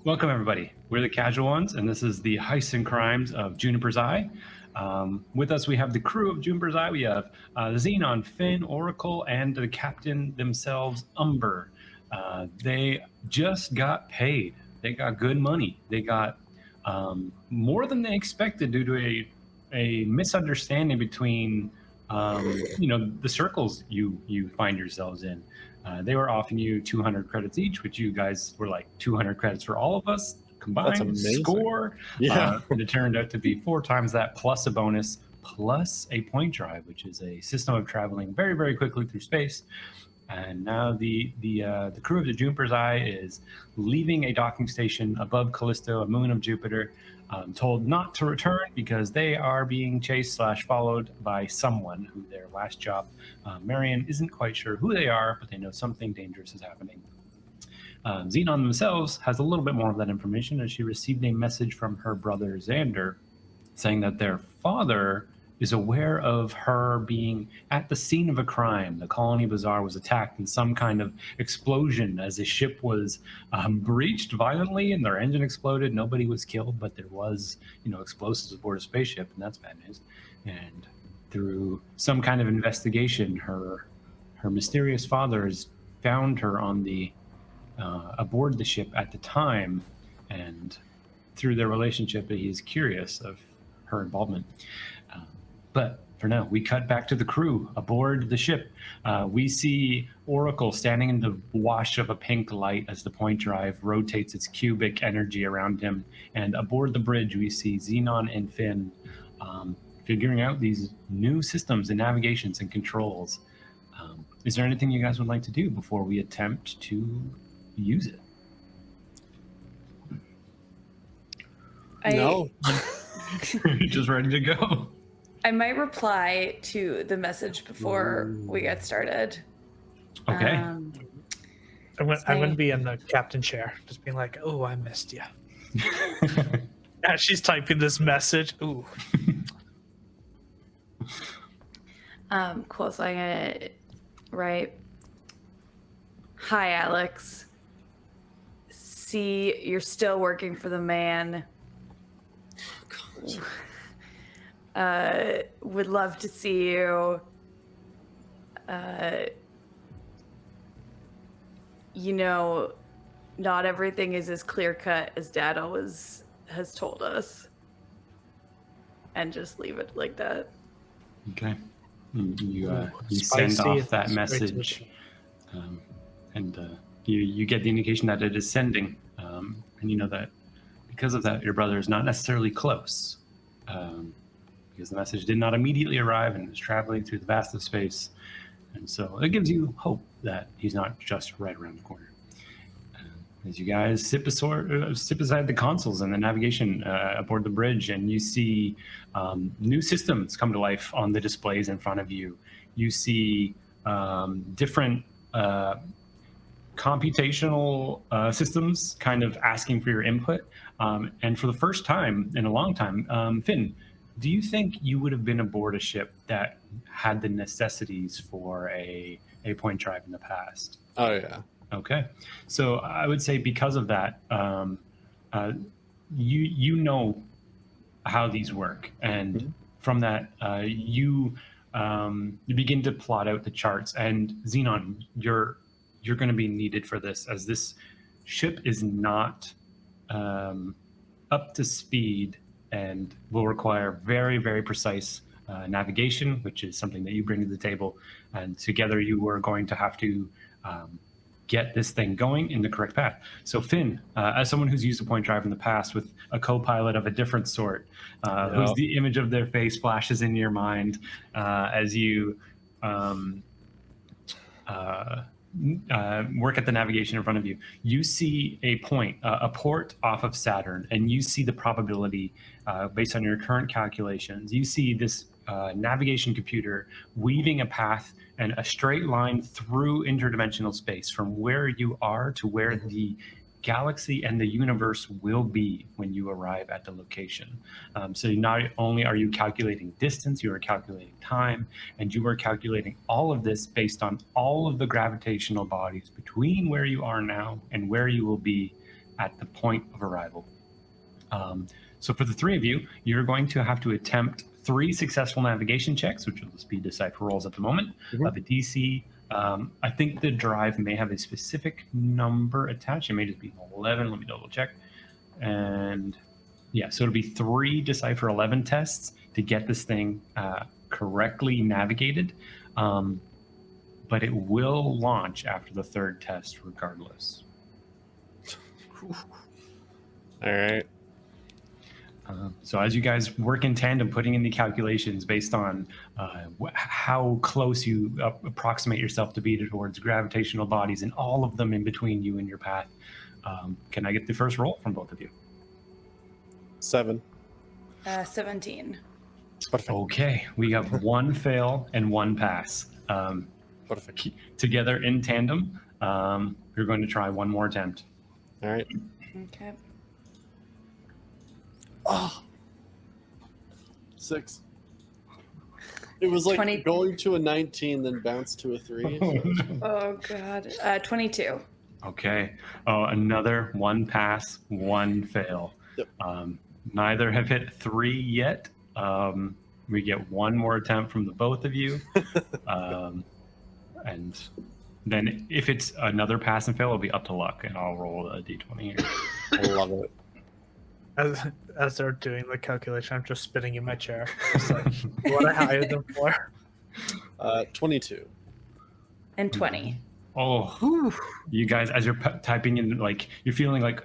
Welcome, everybody. We're the Casual Ones, and this is the Heists and Crimes of Juniper's Eye. With us, we have the crew of Juniper's Eye. We have Zenon, Finn, Oracle, and the captain themselves, Umber. They just got paid. They got good money. They got more than they expected due to a misunderstanding between the circles you find yourselves in. They were offering you 200 credits each, which you guys were like 200 credits for all of us combined score. Yeah. And it turned out to be 4 times that plus a bonus plus a point drive, which is a system of traveling very, very quickly through space. And now the crew of the Juniper's Eye is leaving a docking station above Callisto, a moon of Jupiter, told not to return because they are being chased/followed by someone who their last job, Marion, isn't quite sure who they are, but they know something dangerous is happening. Zenon themselves has a little bit more of that information as she received a message from her brother Xander saying that their father is aware of her being at the scene of a crime. The Colony Bazaar was attacked in some kind of explosion as a ship was breached violently and their engine exploded. Nobody was killed, but there was, explosives aboard a spaceship, and that's bad news. And through some kind of investigation, her mysterious father has found her on the aboard the ship at the time, and through their relationship, he is curious of her involvement. But for now, we cut back to the crew aboard the ship. We see Oracle standing in the wash of a pink light as the point drive rotates its cubic energy around him. And aboard the bridge, we see Zenon and Finn figuring out these new systems and navigations and controls. Is there anything you guys would like to do before we attempt to use it? No. Just ready to go. I might reply to the message before we get started. Okay. I'm going to be in the captain chair, just being like, "Oh, I missed you." As she's typing this message, ooh. Cool. So I'm gonna write, "Hi, Alex. See, you're still working for the man. Would love to see you. Not everything is as clear cut as Dad always has told us." And just leave it like that. Okay. You send off that message, and you get the indication that it is sending, and you know that because of that, your brother is not necessarily close, because the message did not immediately arrive and is traveling through the vast of space, and so it gives you hope that he's not just right around the corner. As you guys sit beside the consoles and the navigation aboard the bridge, and you see new systems come to life on the displays in front of you. You see different computational systems kind of asking for your input. And for the first time in a long time, Finn, do you think you would have been aboard a ship that had the necessities for a point drive in the past? Oh, yeah. Okay, so I would say because of that, you know how these work, and from that, you begin to plot out the charts. And Zenon, you're going to be needed for this, as this ship is not up to speed and will require very, very precise navigation, which is something that you bring to the table. And together, you are going to have to get this thing going in the correct path. So Finn, as someone who's used a point drive in the past with a co-pilot of a different sort, whose the image of their face flashes in your mind as you work at the navigation in front of you, you see a point, a port off of Saturn, and you see the probability based on your current calculations. You see this navigation computer weaving a path and a straight line through interdimensional space from where you are to where the galaxy and the universe will be when you arrive at the location. So not only are you calculating distance, you are calculating time, and you are calculating all of this based on all of the gravitational bodies between where you are now and where you will be at the point of arrival. So for the three of you, you're going to have to attempt 3 successful navigation checks, which will just be decipher rolls at the moment, of a DC. I think the drive may have a specific number attached. It may just be 11. Let me double check. And yeah, so it'll be 3 decipher 11 tests to get this thing correctly navigated. But it will launch after the 3rd test regardless. All right. So as you guys work in tandem, putting in the calculations based on how close you approximate yourself to be towards gravitational bodies and all of them in between you and your path, can I get the first roll from both of you? 7. 17. Perfect. Okay, we got 1 fail and 1 pass. Perfect. Together in tandem, we're going to try 1 more attempt. All right. Okay. Oh. 6. It was like 20. going to a 19, then bounce to a 3. Oh god. 22. Okay. Oh, another 1 pass, 1 fail. Yep. Neither have hit 3 yet. We get 1 more attempt from the both of you. And then if it's another pass and fail, it'll be up to luck, and I'll roll a d20 here. I love it. As they're doing the calculation, I'm just spinning in my chair. Just like, what I hired them for. 22. And 20. Oh, you guys, as you're typing in, like, you're feeling like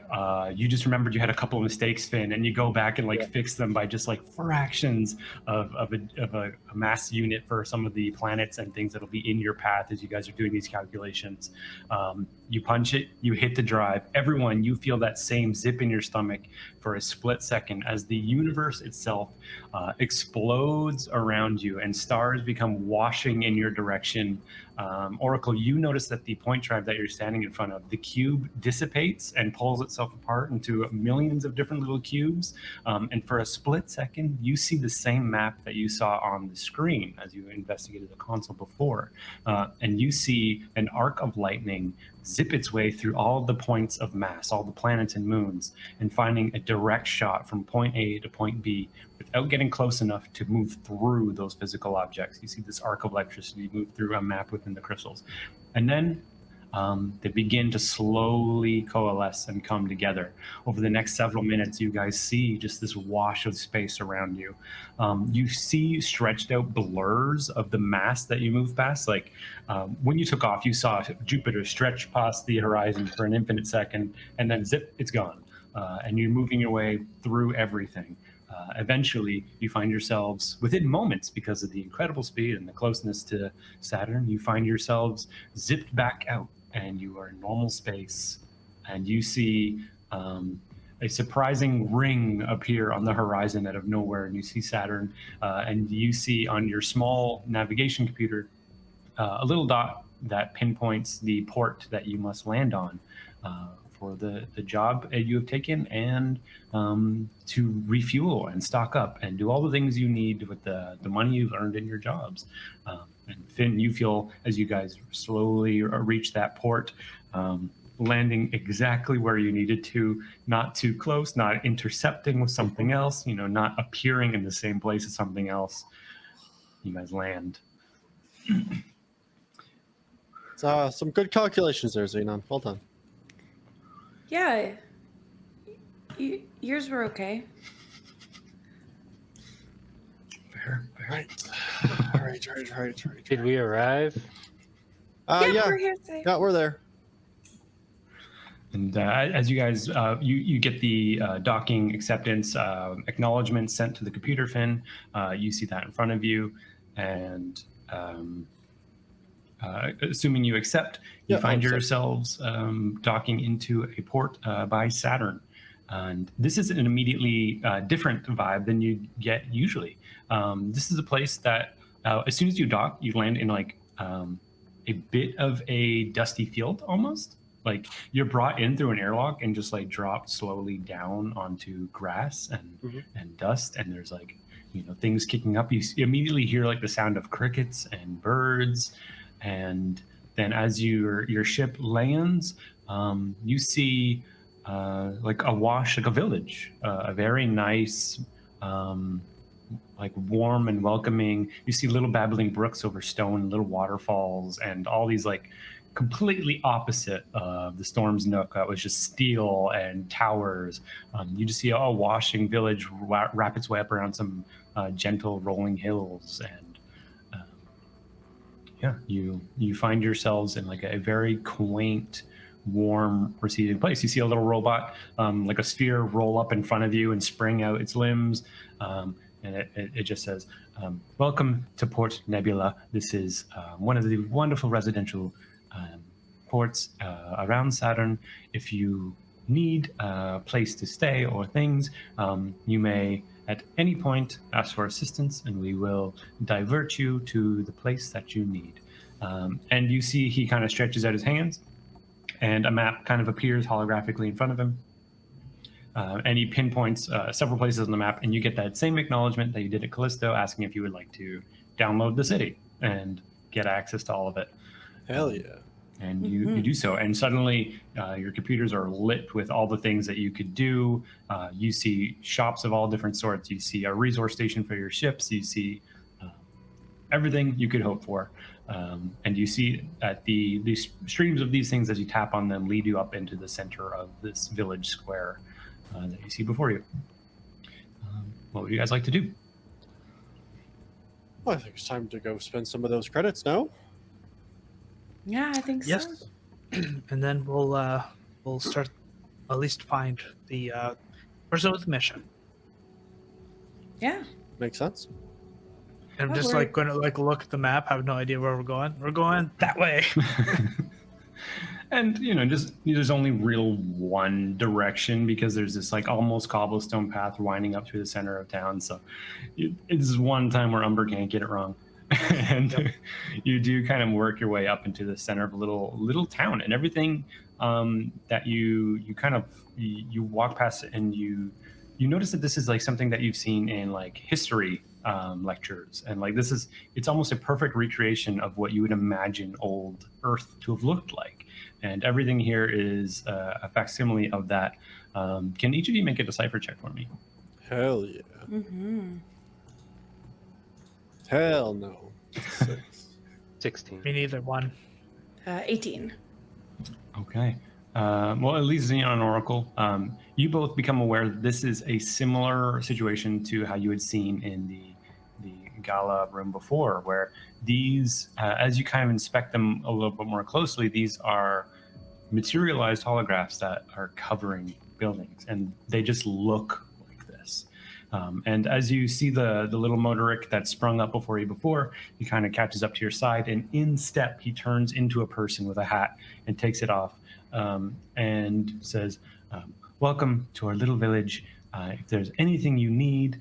you just remembered you had a couple of mistakes, Finn, and you go back and like fix them by just like fractions of a mass unit for some of the planets and things that'll be in your path as you guys are doing these calculations. You punch it, you hit the drive. Everyone, you feel that same zip in your stomach for a split second as the universe itself explodes around you and stars become washing in your direction. Oracle, you notice that the point drive that you're standing in front of, the cube dissipates and pulls itself apart into millions of different little cubes. And for a split second, you see the same map that you saw on the screen as you investigated the console before. And you see an arc of lightning zip its way through all of the points of mass, all the planets and moons, and finding a direct shot from point A to point B without getting close enough to move through those physical objects. You see this arc of electricity move through a map within the crystals. And then they begin to slowly coalesce and come together. Over the next several minutes, you guys see just this wash of space around you. You see stretched out blurs of the mass that you move past. Like when you took off, you saw Jupiter stretch past the horizon for an infinite second, and then zip, it's gone. And you're moving your way through everything. Eventually, you find yourselves within moments, because of the incredible speed and the closeness to Saturn, you find yourselves zipped back out, and you are in normal space, and you see a surprising ring appear on the horizon out of nowhere, and you see Saturn, and you see on your small navigation computer a little dot that pinpoints the port that you must land on for the job you have taken, and to refuel and stock up and do all the things you need with the money you've earned in your jobs. And Finn, you feel as you guys slowly reach that port, landing exactly where you needed to, not too close, not intercepting with something else, not appearing in the same place as something else. You guys land. Some good calculations there, Zenon. Well done. Yeah. Yours were okay. Fair. Right. All right. Did we arrive? Yeah. We're here safe. Yeah, we're there. And as you guys, you get the docking acceptance acknowledgement sent to the computer, Finn. You see that in front of you, and assuming you accept, you find yourselves docking into a port by Saturn. And this is an immediately different vibe than you get usually. This is a place that as soon as you dock, you land in like a bit of a dusty field almost. Like you're brought in through an airlock and just like dropped slowly down onto grass and dust. And there's like, things kicking up. You immediately hear like the sound of crickets and birds. And then as your ship lands, you see like a wash, like a village, a very nice, like warm and welcoming. You see little babbling brooks over stone, little waterfalls, and all these like completely opposite of the Storm's Nook that was just steel and towers. You just see a washing village wrap its way up around some gentle rolling hills, and yeah, you find yourselves in like a very quaint, warm, receiving place. You see a little robot, like a sphere, roll up in front of you and spring out its limbs, and it just says, "Welcome to Port Nebula. This is one of the wonderful residential ports around Saturn. If you need a place to stay or things, you may at any point ask for assistance, and we will divert you to the place that you need." And you see he kind of stretches out his hands, and a map kind of appears holographically in front of him. And he pinpoints several places on the map, and you get that same acknowledgement that you did at Callisto, asking if you would like to download the city and get access to all of it. Hell yeah. And you do so, and suddenly your computers are lit with all the things that you could do. You see shops of all different sorts. You see a resource station for your ships. You see everything you could hope for. And you see that the streams of these things, as you tap on them, lead you up into the center of this village square that you see before you. What would you guys like to do? Well, I think it's time to go spend some of those credits now. Yeah, I think so. Yes. And then we'll start, at least find the person with the mission. Yeah. Makes sense. I'm Oh, just we're- like going to like look at the map, have no idea where we're going. We're going that way. And just there's only real one direction, because there's this like almost cobblestone path winding up through the center of town. So it's one time where Umber can't get it wrong. And you do kind of work your way up into the center of a little town, and everything that you kind of you walk past, and you notice that this is like something that you've seen in like history lectures, and like it's almost a perfect recreation of what you would imagine old Earth to have looked like, and everything here is a facsimile of that. Can each of you make a decipher check for me? Hell yeah. Mm-hmm. Hell no. 6. 16. Me neither. One. 18. Okay. Well, at least Zenon and Oracle, you both become aware that this is a similar situation to how you had seen in the gala room before, where these, as you kind of inspect them a little bit more closely, these are materialized holographs that are covering buildings, and they just look like this. And as you see the little motoric that sprung up before you he kind of catches up to your side, and in step, he turns into a person with a hat and takes it off, and says, "Welcome to our little village. If there's anything you need,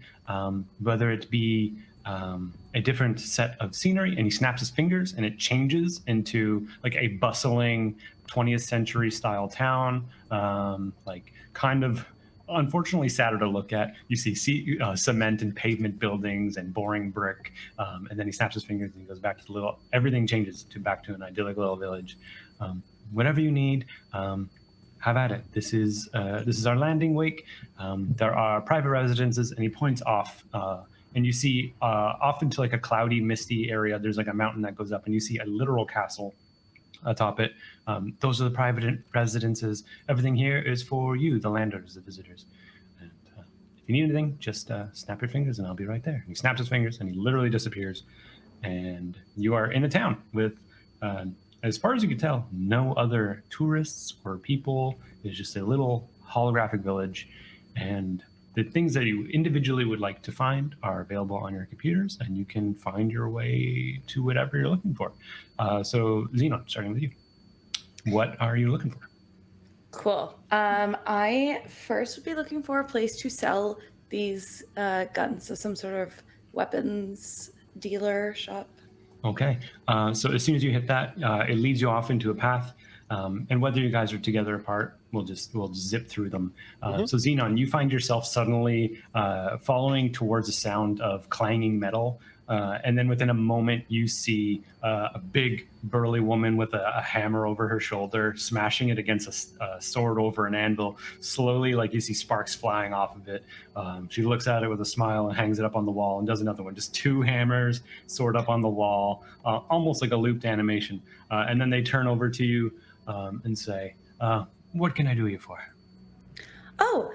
whether it be a different set of scenery," and he snaps his fingers, and it changes into like a bustling 20th century style town, like kind of unfortunately sadder to look at. You see cement and pavement buildings and boring brick, and then he snaps his fingers and he goes back to everything changes back to an idyllic little village. Whatever you need, have at it. This is our landing wake. There are private residences, and he points off, and you see off into like a cloudy, misty area. There's like a mountain that goes up, and you see a literal castle atop it. Those are the private residences. Everything here is for you, the landers, the visitors. And if you need anything, just snap your fingers and I'll be right there. And he snaps his fingers and he literally disappears. And you are in a town with, as far as you can tell, no other tourists or people. It's just a little holographic village. And the things that you individually would like to find are available on your computers, and you can find your way to whatever you're looking for. So Zenon, starting with you. What are you looking for? Cool. I first would be looking for a place to sell these guns, so some sort of weapons dealer shop. Okay. So as soon as you hit that, it leads you off into a path. And whether you guys are together or apart, we'll just zip through them. So Zenon, you find yourself suddenly following towards the sound of clanging metal And then within a moment, you see a big burly woman with a hammer over her shoulder, smashing it against a sword over an anvil. Slowly, like you see sparks flying off of it. She looks at it with a smile and hangs it up on the wall and does another one. Just 2 hammers, sword up on the wall, almost like a looped animation. And then they turn over to you and say, what can I do you for? Oh,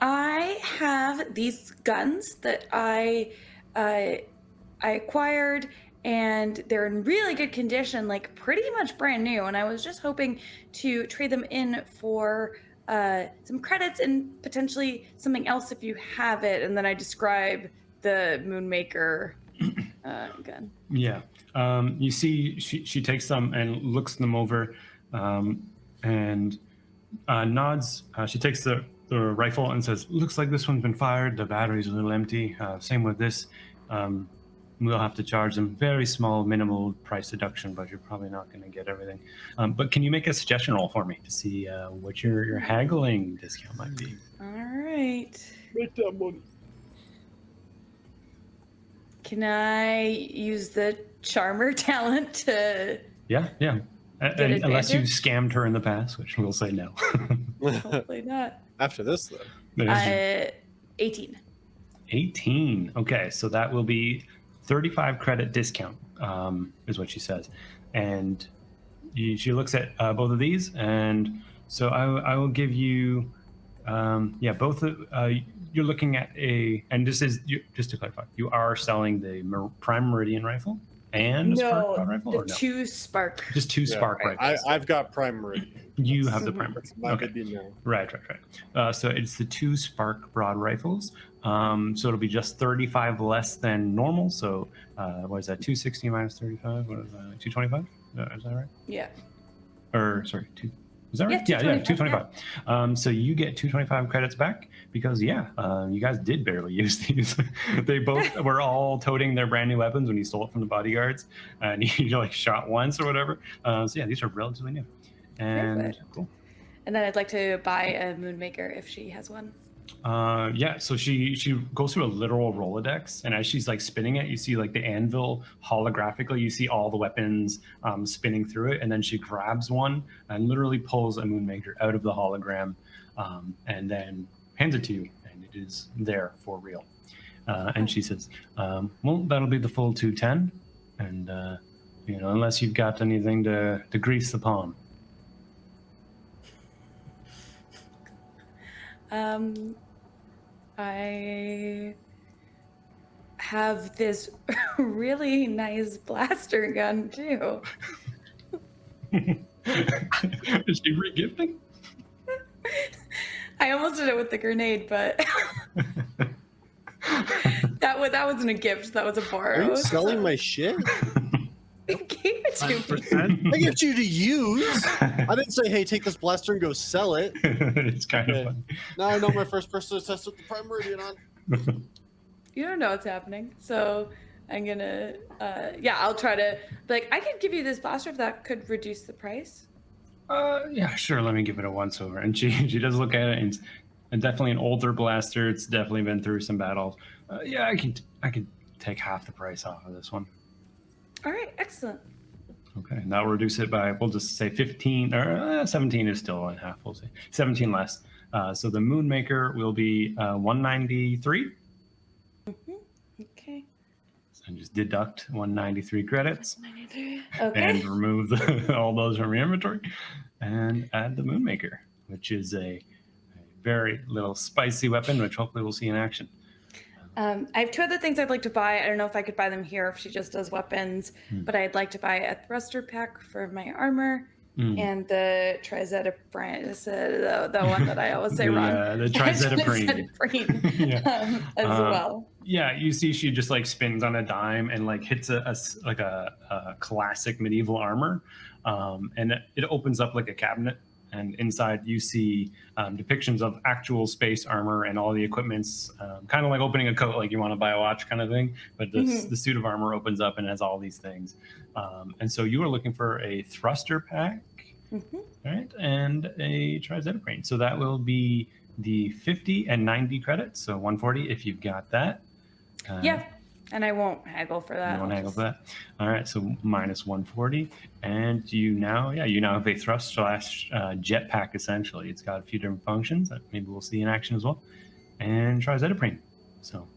I have these guns that I acquired, and they're in really good condition, like pretty much brand new. And I was just hoping to trade them in for some credits and potentially something else if you have it. And then I describe the Moonmaker gun. Yeah. You see she takes them and looks them over and nods. She takes the rifle and says, looks like this one's been fired. The battery's a little empty. Same with this. We'll have to charge them very small, minimal price deduction, but you're probably not going to get everything. But can you make a suggestion roll for me to see what your haggling discount might be? All right. Make that money. Can I use the charmer talent to... Yeah. And unless you scammed her in the past, which we'll say no. Hopefully not. After this, though. 18. 18. Okay, so that will be 35 credit discount, is what she says. And she looks at both of these, and so I will give you, both of, you're looking at and this is, just to clarify, you are selling the Prime Meridian rifle and a Spark Pod rifle? The 2 Spark. Just 2 Spark rifles. I've got Prime Meridian. You have the Prime That's Meridian. my Okay. baby now. Right. So it's the 2 Spark broad rifles. So it'll be just 35 less than normal. So what is that? 260 minus 35? What is that? 225? Is that right? Yeah. Or sorry, is that right? Yeah, 225. So you get 225 credits back because you guys did barely use these. They both were all toting their brand new weapons when you stole it from the bodyguards, and you like shot once or whatever. So yeah, these are relatively new. And Perfect. cool. And then I'd like to buy a Moonmaker if she has one. So she goes through a literal Rolodex, and as she's like spinning it, you see like the anvil holographically, you see all the weapons spinning through it, and then she grabs one and literally pulls a Moonmaker out of the hologram and then hands it to you, and it is there for real. And she says, well, that'll be the full 210, and unless you've got anything to grease the palm. I have this really nice blaster gun too. Is she re-gifting? I almost did it with the grenade, but that wasn't a gift. That was a borrow. Are you selling my shit? They gave it to me. 100%. I get you to use. I didn't say, hey, take this blaster and go sell it. It's kind of funny. Now I know my first person to test with the Prime Meridian on. You don't know what's happening, so I'm gonna I'll try to I could give you this blaster if that could reduce the price. Yeah, sure. Let me give it a once over. And she does look at it, and definitely an older blaster. It's definitely been through some battles. Yeah, I can take half the price off of this one. All right, excellent. Okay, and that'll reduce it by, we'll just say 15, or 17 is still in half. We'll say 17 less. So the Moonmaker will be 193. Okay. And just deduct 193 credits 93. Okay. and remove all those from your inventory and add the Moonmaker, which is a very little spicy weapon, which hopefully we'll see in action. I have 2 other things I'd like to buy. I don't know if I could buy them here if she just does weapons, but I'd like to buy a thruster pack for my armor and the Trizetaprine, the one that I always say wrong. The Trizetaprine. As well. Yeah, you see she just like spins on a dime and like hits a classic medieval armor, and it opens up like a cabinet. And inside you see depictions of actual space armor and all the equipment's kind of like opening a coat, like you want to buy a watch kind of thing. But the suit of armor opens up and has all these things. And so you were looking for a thruster pack, right? And a Trizetaprine. So that will be the 50 and 90 credits. So 140 if you've got that. And I won't haggle for that. You won't haggle for that. All right, so minus 140, and you now have a thrust slash jetpack essentially. It's got a few different functions that maybe we'll see in action as well, and trizetaprine. So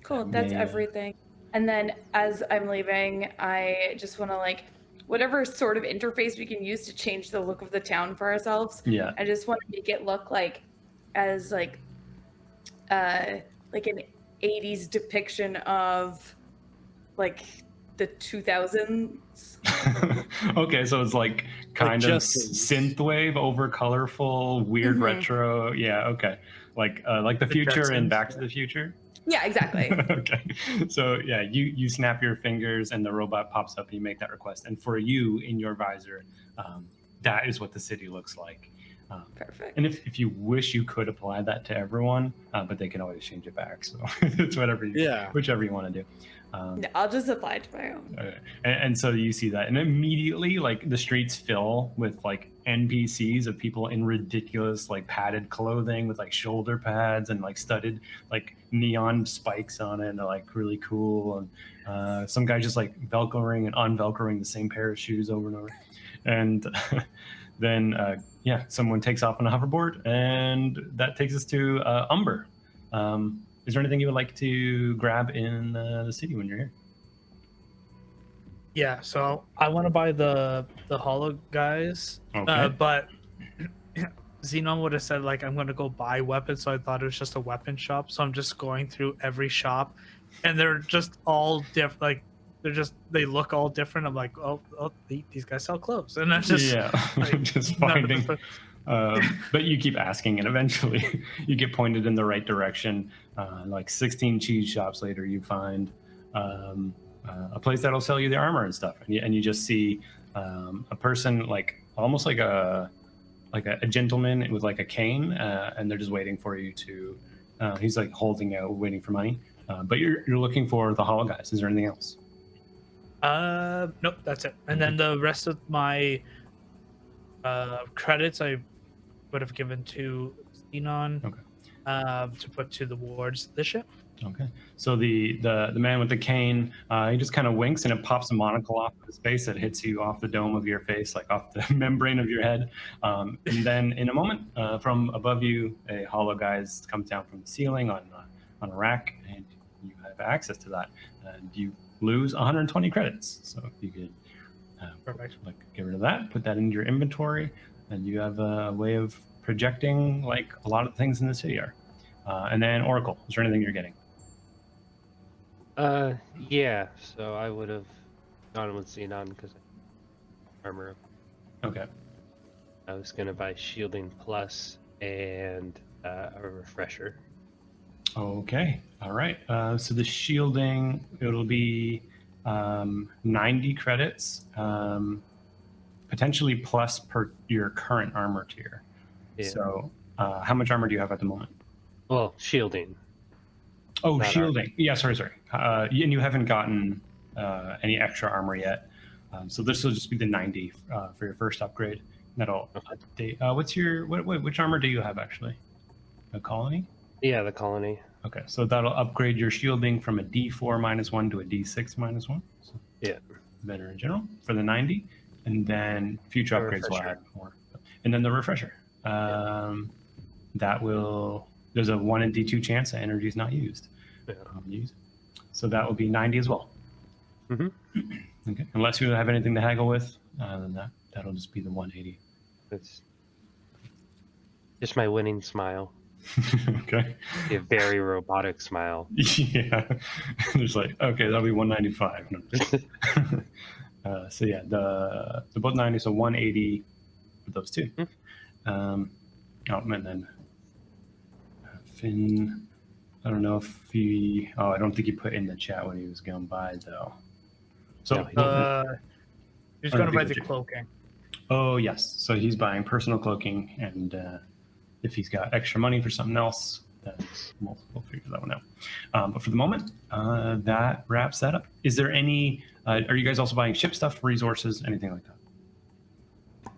Cool. That's everything. And then as I'm leaving, I just want to like whatever sort of interface we can use to change the look of the town for ourselves. Yeah. I just want to make it look like as like an 80s depiction of like the 2000s. Okay, so it's like kind of Justin's. synthwave over colorful, weird retro. Yeah, okay. Like the future and Jetsons, Back to the Future. Yeah, exactly. Okay, so yeah, you snap your fingers and the robot pops up and you make that request, and for you in your visor, that is what the city looks like. Perfect. And if you wish, you could apply that to everyone, but they can always change it back, so it's whichever you want to do. I'll just apply it to my own. Okay. And so you see that, and immediately like the streets fill with like NPCs of people in ridiculous like padded clothing with like shoulder pads and like studded like neon spikes on it, and they're like really cool. And some guy just like velcroing and unvelcroing the same pair of shoes over and over. And then someone takes off on a hoverboard, and that takes us to Umber. Is there anything you would like to grab in the city when you're here? Yeah, so I want to buy the hollow guys, Okay. but Zenon would have said like I'm going to go buy weapons, so I thought it was just a weapon shop. So I'm just going through every shop, and they're just all different. Like they look all different. I'm like, oh, these guys sell clothes, and I'm just like, just finding. But you keep asking, and eventually you get pointed in the right direction. Like 16 cheese shops later, you find a place that'll sell you the armor and stuff, and you just see a person like almost like a gentleman with like a cane, and they're just waiting for you to. He's like holding out, waiting for money. But you're looking for the hollow guys. Is there anything else? Nope, that's it. And then the rest of my credits I would have given to Zenon, to put to the wards the ship. Okay. So the man with the cane, he just kind of winks, and it pops a monocle off of his face that hits you off the dome of your face, like off the membrane of your head. And then in a moment, from above you, a hollow guys comes down from the ceiling on a rack, and you have access to that. And you lose 120 credits. So if you could Perfect. like get rid of that, put that into your inventory, and you have a way of projecting like a lot of things in the city are. And then Oracle, is there anything you're getting? Yeah, so I would have gone with Zenon because armor. Okay. I was gonna buy shielding plus and a refresher. Okay. All right. So the shielding, it'll be 90 credits, potentially plus per your current armor tier. Yeah. So how much armor do you have at the moment? Well, shielding. Oh, Not shielding. Armor. Yeah, sorry. And you haven't gotten any extra armor yet. So this will just be the 90 for your first upgrade. That'll update. Which armor do you have actually? A colony? Yeah, the colony. Okay, so that'll upgrade your shielding from a D4 -1 to a D6 -1. So Yeah. better in general for the 90, and then future The upgrades will refresher. add more. And then the refresher. That will. There's a 1 in D2 chance that energy is not used. Yeah. So that will be 90 as well. Mm-hmm. Okay, unless you have anything to haggle with, then that'll just be the 180. It's just my winning smile. Okay. A very robotic smile. Yeah. There's like, okay, that'll be 195. No. So yeah, the both 90, so 180 with those two. And then Finn, I don't know if he. Oh, I don't think he put in the chat what he was going to buy though. So He's I going to don't buy think the we cloaking. Oh yes, so he's buying personal cloaking, and if he's got extra money for something else, then we'll figure that one out. But for the moment, that wraps that up. Is there any? Are you guys also buying ship stuff, resources, anything like that?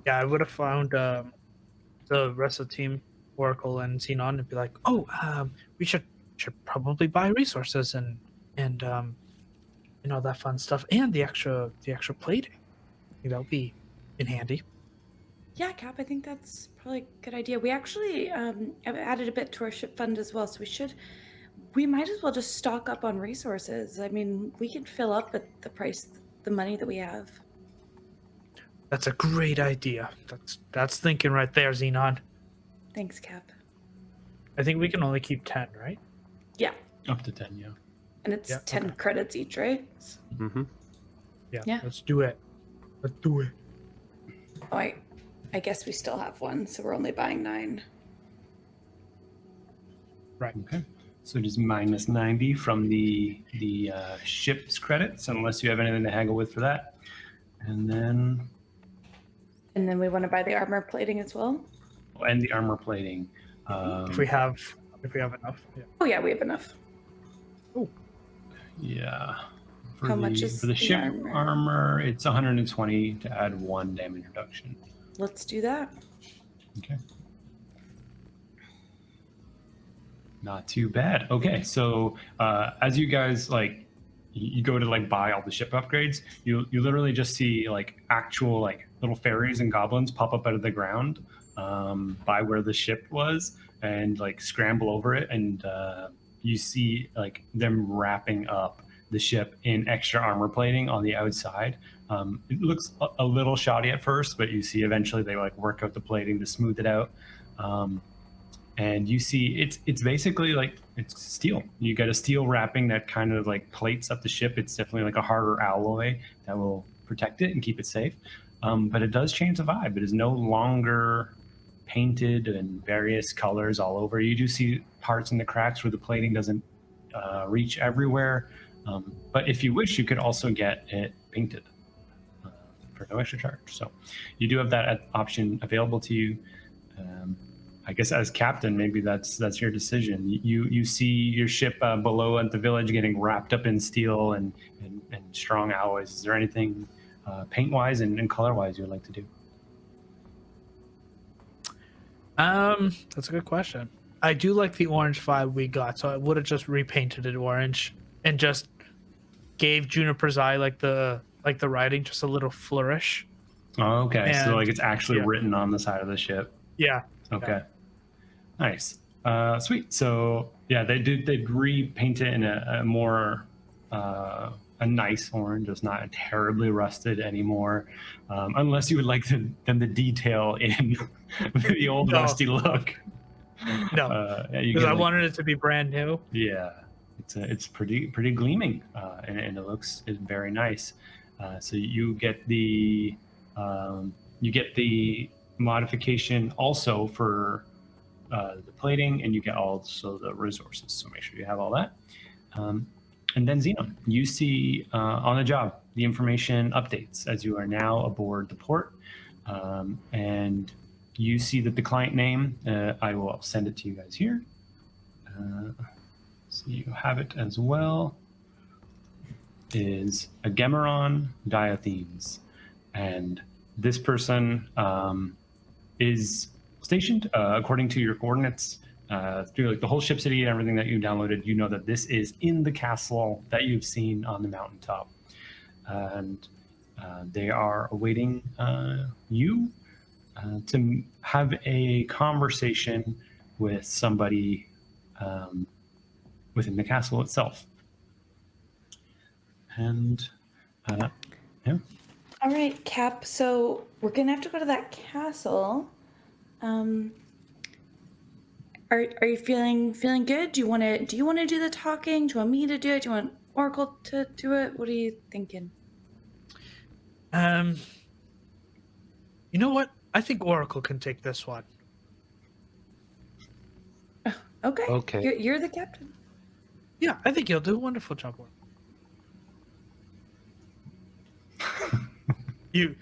Yeah, I would have found the rest of the team, Oracle and Zenon, and be like, "Oh, we should probably buy resources and and all that fun stuff, and the extra plating. I think that'll be in handy. Yeah, Cap, I think that's probably a good idea. We actually have added a bit to our ship fund as well, so we might as well just stock up on resources. I mean, we can fill up at the money that we have. That's a great idea. That's thinking right there, Zenon. Thanks, Cap. I think we can only keep 10, right? Yeah, Up to 10, yeah. and it's Yeah, 10 okay. credits each, right? Mm-hmm. Yeah. Let's do it. Let's do it. Oh, I guess we still have one, so we're only buying 9. Right. Okay. So just minus 90 from the ship's credits, unless you have anything to haggle with for that. And then we want to buy the armor plating as well. and the armor plating. If we have enough. Yeah. Oh yeah, we have enough. Yeah. For How much is for the the ship armor? It's 120 to add 1 damage reduction. Let's do that. Okay. Not too bad. Okay, so as you guys you go to buy all the ship upgrades, you literally just see actual little fairies and goblins pop up out of the ground by where the ship was and scramble over it, and you see them wrapping up the ship in extra armor plating on the outside. It looks a little shoddy at first, but you see eventually they work out the plating to smooth it out. And you see it's basically it's steel. You get a steel wrapping that kind of plates up the ship. It's definitely a harder alloy that will protect it and keep it safe. But it does change the vibe. It is no longer painted in various colors all over. You do see parts in the cracks where the plating doesn't reach everywhere. But if you wish, you could also get it painted for no extra charge. So you do have that option available to you. I guess as captain, maybe that's your decision. You see your ship below at the village getting wrapped up in steel and strong alloys. Is there anything paint-wise and color-wise you would like to do? That's a good question. I do like the orange vibe we got, so I would have just repainted it orange and just gave Juniper's eye the writing just a little flourish. Oh, okay. So And- it's actually yeah. written on the side of the ship. Yeah. Okay. Nice. Sweet. So yeah, they'd repaint it in a more a nice orange. It's not terribly rusted anymore, unless you would like them to detail in the old No. rusty look. No, Yeah, you because get, I wanted it to be brand new. yeah, it's pretty gleaming, and it looks very nice. So you get the modification also for the plating, and you get also the resources. So make sure you have all that. And then Zenon, you see on the job the information updates as you are now aboard the port, and you see that the client name, I will send it to you guys here. So you have it as well, is Agemeron Diathemes. And this person is stationed according to your coordinates through the whole ship city and everything that you downloaded. You know that this is in the castle that you've seen on the mountaintop. And they are awaiting you to have a conversation with somebody within the castle itself. And yeah. All right, Cap. So we're gonna have to go to that castle. Are you feeling good? Do you want to do the talking? Do you want me to do it? Do you want Oracle to do it? What are you thinking? You know what? I think Oracle can take this one. Okay. Okay. You're the captain. Yeah, I think you'll do a wonderful job, Oracle. You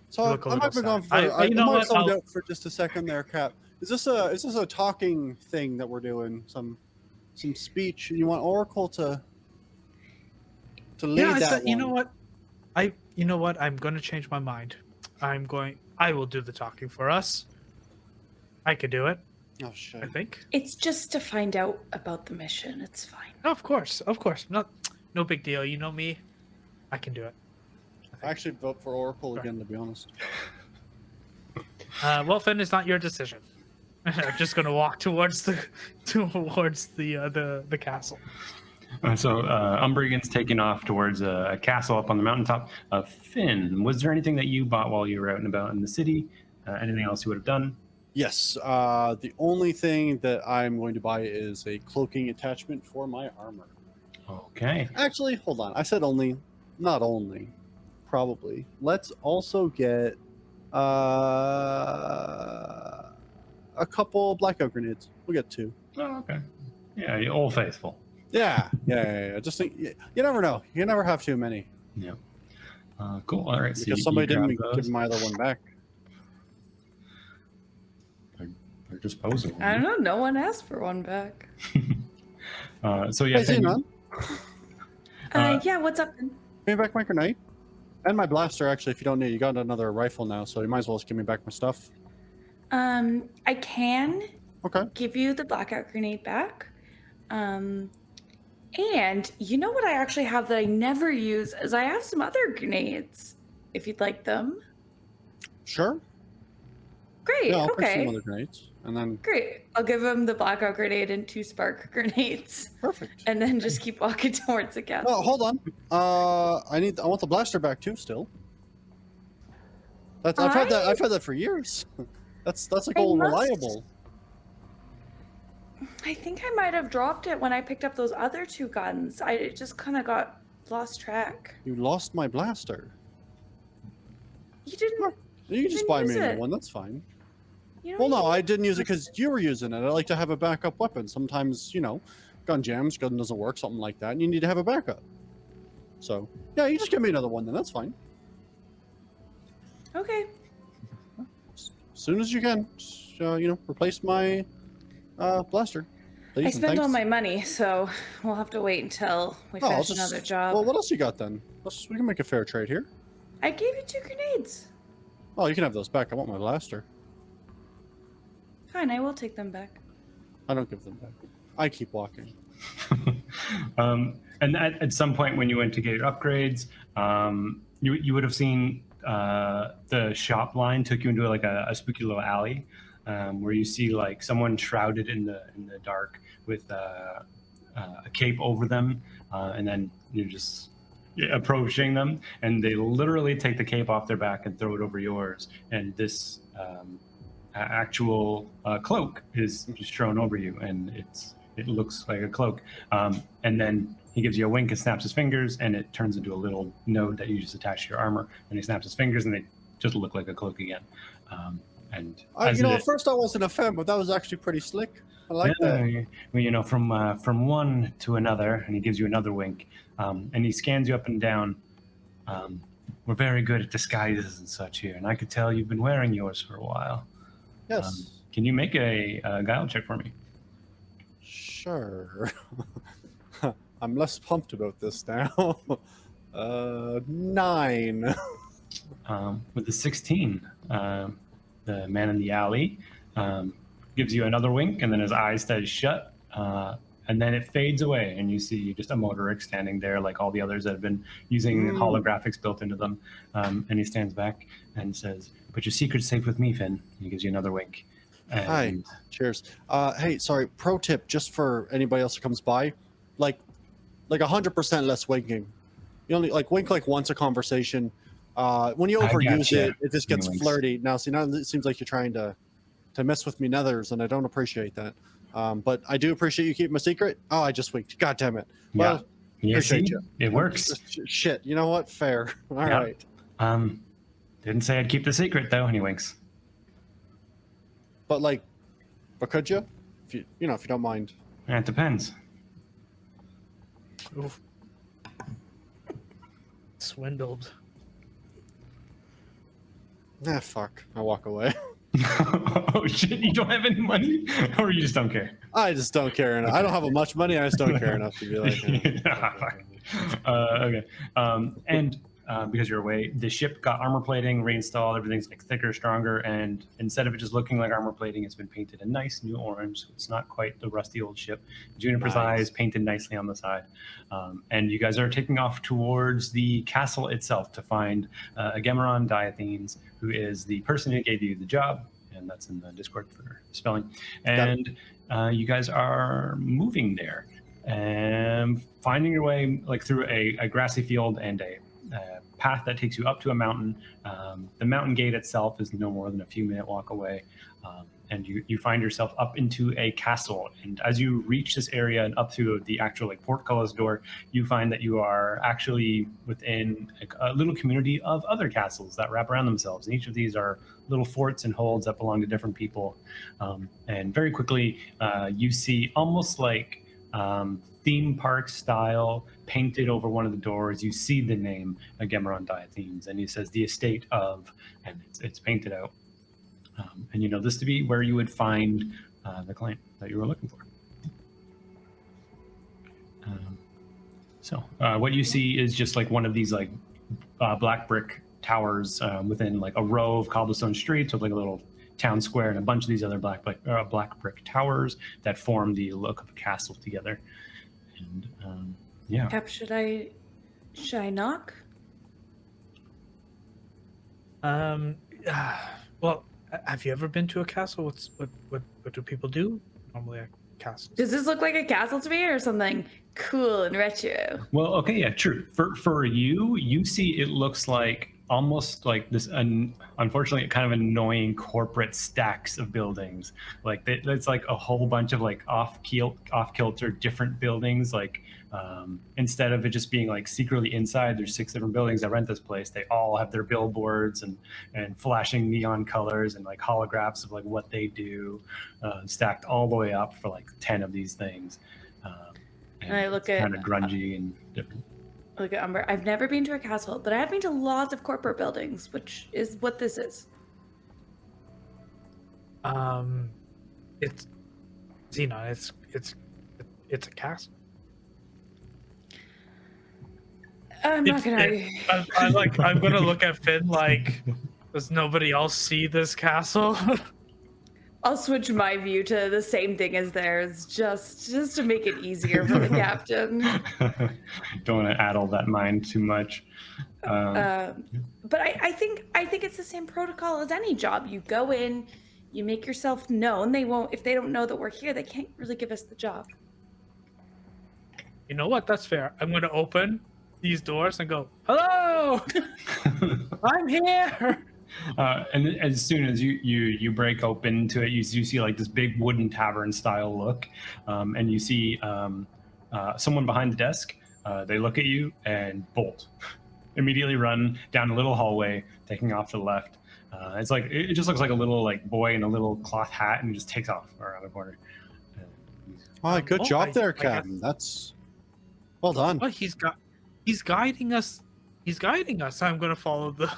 So look a I might little be gone sad. for. I- I you know might what? slow I'll- down for just a second there, Cap. Is this a talking thing that we're doing? Some speech, and you want Oracle to lead yeah, that you know one? what? You know what? I'm going to change my mind. I will do the talking for us. I could do it, Oh I shit! think. It's just to find out about the mission. It's fine. No, of course. No big deal. You know me. I can do it. I actually vote for Oracle again, to be honest. Well, Finn, it's not your decision. I'm just gonna walk towards the castle. So Umbrigan's taking off towards a castle up on the mountaintop. Finn, was there anything that you bought while you were out and about in the city? Anything else you would have done? Yes. The only thing that I'm going to buy is a cloaking attachment for my armor. Okay. Actually, hold on. I said only, not only. Probably. Let's also get a couple blackout grenades. We'll get 2. Oh, okay. Yeah, you're Old Faithful. Yeah. Just think, you never know. You never have too many. Yeah. Cool. All right. So Because you somebody grab didn't those. give my other one back. They're disposable. I don't know. No one asked for one back. So yeah. Hey, Finn, Zenon, Yeah, what's up? give me back my grenade. And my blaster, actually, if you don't need it. You got another rifle now, so you might as well just give me back my stuff. I can Okay. give you the blackout grenade back. And you know what I actually have that I never use is I have some other grenades, if you'd like them. Sure. Great. Yeah, I'll put okay. some other grenades. And then, Great. I'll give him the blackout grenade and 2 spark grenades, perfect. and then just keep walking towards the castle. Oh, hold on. I want the blaster back too. Still. I've had that for years. That's like I all must- reliable. I think I might have dropped it when I picked up those other 2 guns. I just kind of got lost track. You lost my blaster. You didn't. You can just didn't buy me use a new it. one. That's fine. You Well, don't no, use I didn't use it because you were using it. I like to have a backup weapon. Sometimes, gun jams, gun doesn't work, something like that, and you need to have a backup. So, yeah, you just give me another one, then that's fine. Okay. As soon as you can, just, replace my blaster. Please, I and spent all thanks. my money, so we'll have to wait until we Oh, I'll finish just- another job. Well, what else you got then? We can make a fair trade here. I gave you 2 grenades. Oh, you can have those back. I want my blaster. Fine, I will take them back. I don't give them back. I keep walking. And at some point when you went to get your upgrades, you would have seen the shop line took you into like a spooky little alley where you see like someone shrouded in the dark with a cape over them, and then you're just approaching them, and they literally take the cape off their back and throw it over yours, and this actual cloak is just thrown over you, and it looks like a cloak, and then he gives you a wink and snaps his fingers, and it turns into a little node that you just attach to your armor, and he snaps his fingers, and they just look like a cloak again. And as at first I wasn't a fan, but that was actually pretty slick. I like that. well, from one to another, and he gives you another wink, and he scans you up and down. We're very good at disguises and such here, and I could tell you've been wearing yours for a while. Yes. Can you make a guile check for me? Sure. I'm less pumped about this now. 9. With the 16, the man in the alley gives you another wink, and then his eyes stay shut, and then it fades away, and you see just a motoric standing there like all the others that have been using holographics built into them. And he stands back and says, "But your secret's safe with me, Finn." He gives you another wink. And Hi. Cheers. Hey, sorry. Pro tip, just for anybody else who comes by, like 100% less winking. You only wink like once a conversation. When you overuse gotcha. it just gets Winks. flirty. Now it seems like you're trying to mess with me nethers, and I don't appreciate that. But I do appreciate you keeping a secret. Oh, I just winked. God damn it. Well, Yeah, appreciate see? you. It works. Shit. You know what? Fair. All Yeah. right. Didn't say I'd keep the secret though, and he winks. But could you? If you don't mind. It depends. Oof. Swindled. Ah, fuck. I walk away. Oh shit! You don't have any money, or you just don't care? I just don't care enough. I don't have much money. I just don't care enough to be like. Okay. And because you're away, the ship got armor plating reinstalled. Everything's like thicker, stronger, and instead of it just looking like armor plating, it's been painted a nice new orange. So it's not quite the rusty old ship. Juniper's eye is painted nicely on the side, and you guys are taking off towards the castle itself to find Agamemnon Diathenes, who is the person who gave you the job, and that's in the Discord for spelling. And you guys are moving there and finding your way like through a grassy field and a path that takes you up to a mountain. The mountain gate itself is no more than a few minute walk away, and you find yourself up into a castle. And as you reach this area and up through the actual like portcullis door, you find that you are actually within a little community of other castles that wrap around themselves. And each of these are little forts and holds that belong to different people. And very quickly, you see almost like theme park style painted over one of the doors. You see the name Agamemnon Diathenes, and he says the estate of, and it's painted out. And you know this to be where you would find the client that you were looking for. So what you see is just like one of these like black brick towers within like a row of cobblestone streets with like a little town square and a bunch of these other black brick towers that form the look of a castle together. And yeah. Cap, should I knock? Well, have you ever been to a castle? What do people do normally at castles? Does this look like a castle to me or something cool and retro? Well, okay, yeah, true. For you see it looks like almost like this unfortunately kind of annoying corporate stacks of buildings. Like it's like a whole bunch of like off kilter different buildings. Like instead of it just being like secretly inside, there's 6 different buildings that rent this place. They all have their billboards and flashing neon colors and like holographs of like what they do, stacked all the way up for like 10 of these things. And I look at kind of grungy and different. Look at Umber. I've never been to a castle, but I have been to lots of corporate buildings, which is what this is. It's Zenon. It's a castle. I'm not gonna. I'm gonna look at Finn like, does nobody else see this castle? I'll switch my view to the same thing as theirs, just to make it easier for the captain. Don't want to addle that mind too much. But I think it's the same protocol as any job. You go in, you make yourself known. They won't, if they don't know that we're here, they can't really give us the job. You know what? That's fair. I'm gonna open these doors and go, "Hello, I'm here." And as soon as you break open to it, you see like this big wooden tavern style look, and you see someone behind the desk. They look at you and bolt, immediately run down a little hallway, taking off to the left. It's like it just looks like a little like boy in a little cloth hat, and he just takes off around the corner. Oh, good job there, Captain. That's well done. Well, he's guiding us. He's guiding us. I'm gonna follow him.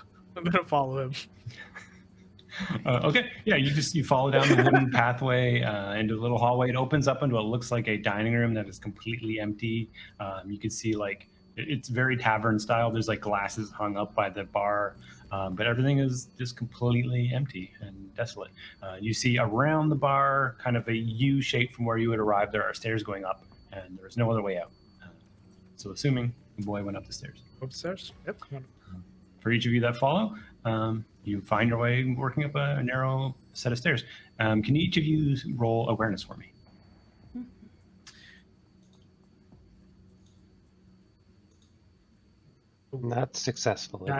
Okay, yeah, you follow down the wooden pathway into a little hallway. It opens up into what looks like a dining room that is completely empty. You can see like it's very tavern style. There's like glasses hung up by the bar, but everything is just completely empty and desolate. You see around the bar, kind of a U shape from where you would arrive. There are stairs going up, and there is no other way out. So assuming the boy went up the stairs. Upstairs? Yep. Come on. For each of you that follow, you find your way working up a narrow set of stairs. Can each of you roll awareness for me? Not successfully.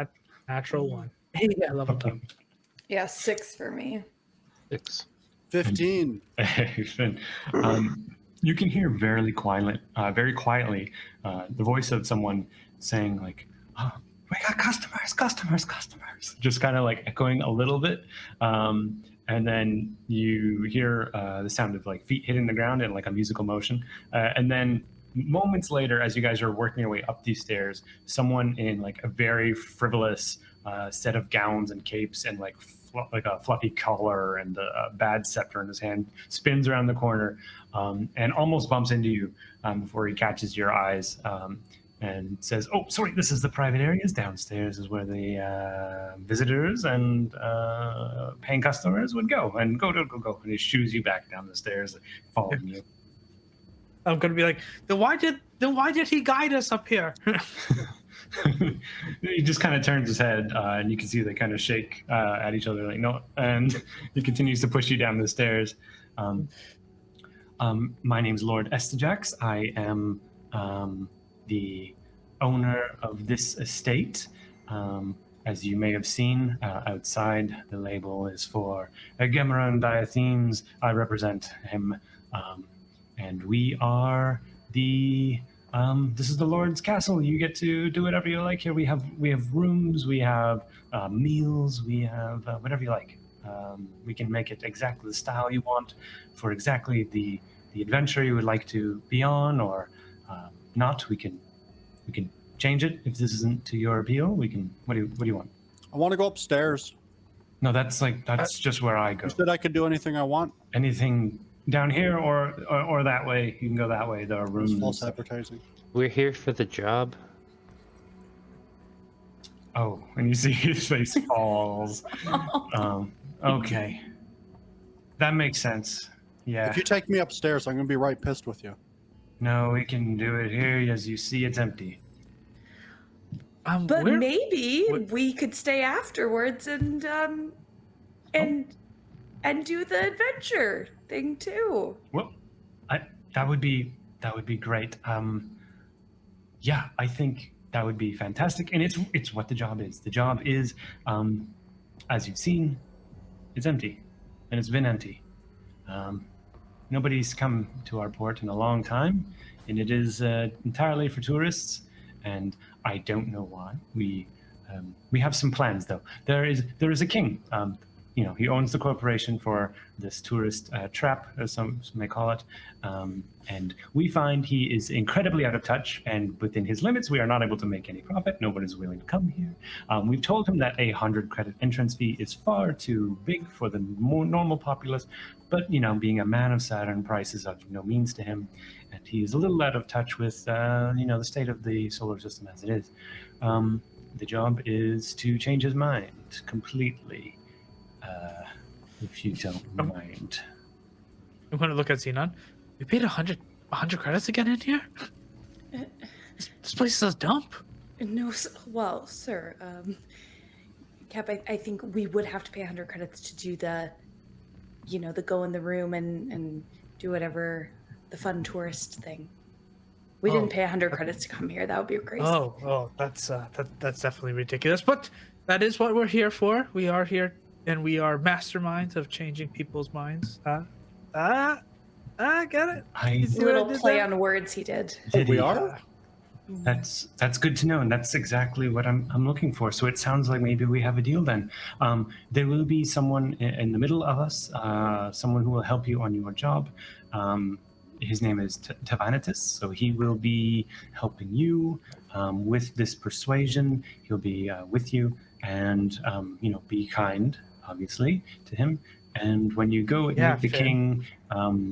Natural 1. Hey, I love it. Yeah, 6 for me. 6. 15. You can hear very quietly the voice of someone saying like, "Oh, we got customers," just kind of like echoing a little bit. And then you hear the sound of like feet hitting the ground in like a musical motion. And then moments later, as you guys are working your way up these stairs, someone in like a very frivolous set of gowns and capes and like a fluffy collar and a bad scepter in his hand spins around the corner and almost bumps into you before he catches your eyes. and says, "Oh, sorry, this is the private areas. Downstairs is where the visitors and paying customers would go. And go. And he shoos you back down the stairs, following you. I'm gonna be like, then why did he guide us up here? He just kind of turns his head, and you can see they kind of shake at each other, like no. And he continues to push you down the stairs. My name's Lord Estajax. I am the owner of this estate. As you may have seen outside, the label is for Egemeron Diathemes. I represent him, and we are the. This is the Lord's castle. You get to do whatever you like here. We have rooms. We have meals. We have whatever you like. We can make it exactly the style you want for exactly the adventure you would like to be on, or not. We can change it if this isn't to your appeal. We can. What do you want? I want to go upstairs. No, that's just where I go. You said I could do anything I want. Anything down here or that way. You can go that way. There are rooms. It's false advertising. We're here for the job. Oh, and you see his face falls. Okay. That makes sense. Yeah. If you take me upstairs, I'm gonna be right pissed with you. No, we can do it here. As you see, it's empty. But maybe we could stay afterwards and do the adventure thing too. Well, that would be great. Yeah, I think that would be fantastic, and it's what the job is. The job is, as you've seen, it's empty, and it's been empty. Nobody's come to our port in a long time, and it is entirely for tourists. And I don't know why. We have some plans, though. There is a king. He owns the corporation for this tourist trap, as some may call it. And we find he is incredibly out of touch, and within his limits, we are not able to make any profit. No one is willing to come here. We've told him that a 100 credit entrance fee is far too big for the more normal populace, but being a man of Saturn, price is of no means to him, and he is a little out of touch with the state of the solar system as it is. The job is to change his mind completely. If you don't mind. I'm going to look at Zenon. We paid 100 credits again in here? This place is a dump. No, well, sir, Cap, I think we would have to pay 100 credits to do the go in the room and do whatever the fun tourist thing. We didn't pay 100 credits to come here. That would be crazy. Oh, that's definitely ridiculous. But that is what we're here for. We are here. And we are masterminds of changing people's minds. I get it. Little play on words he did. We are? That's good to know, and that's exactly what I'm looking for. So it sounds like maybe we have a deal then. There will be someone in the middle of us, someone who will help you on your job. His name is Tavanitis, so he will be helping you with this persuasion. He'll be with you, and be kind, obviously, to him. And when you go meet the king,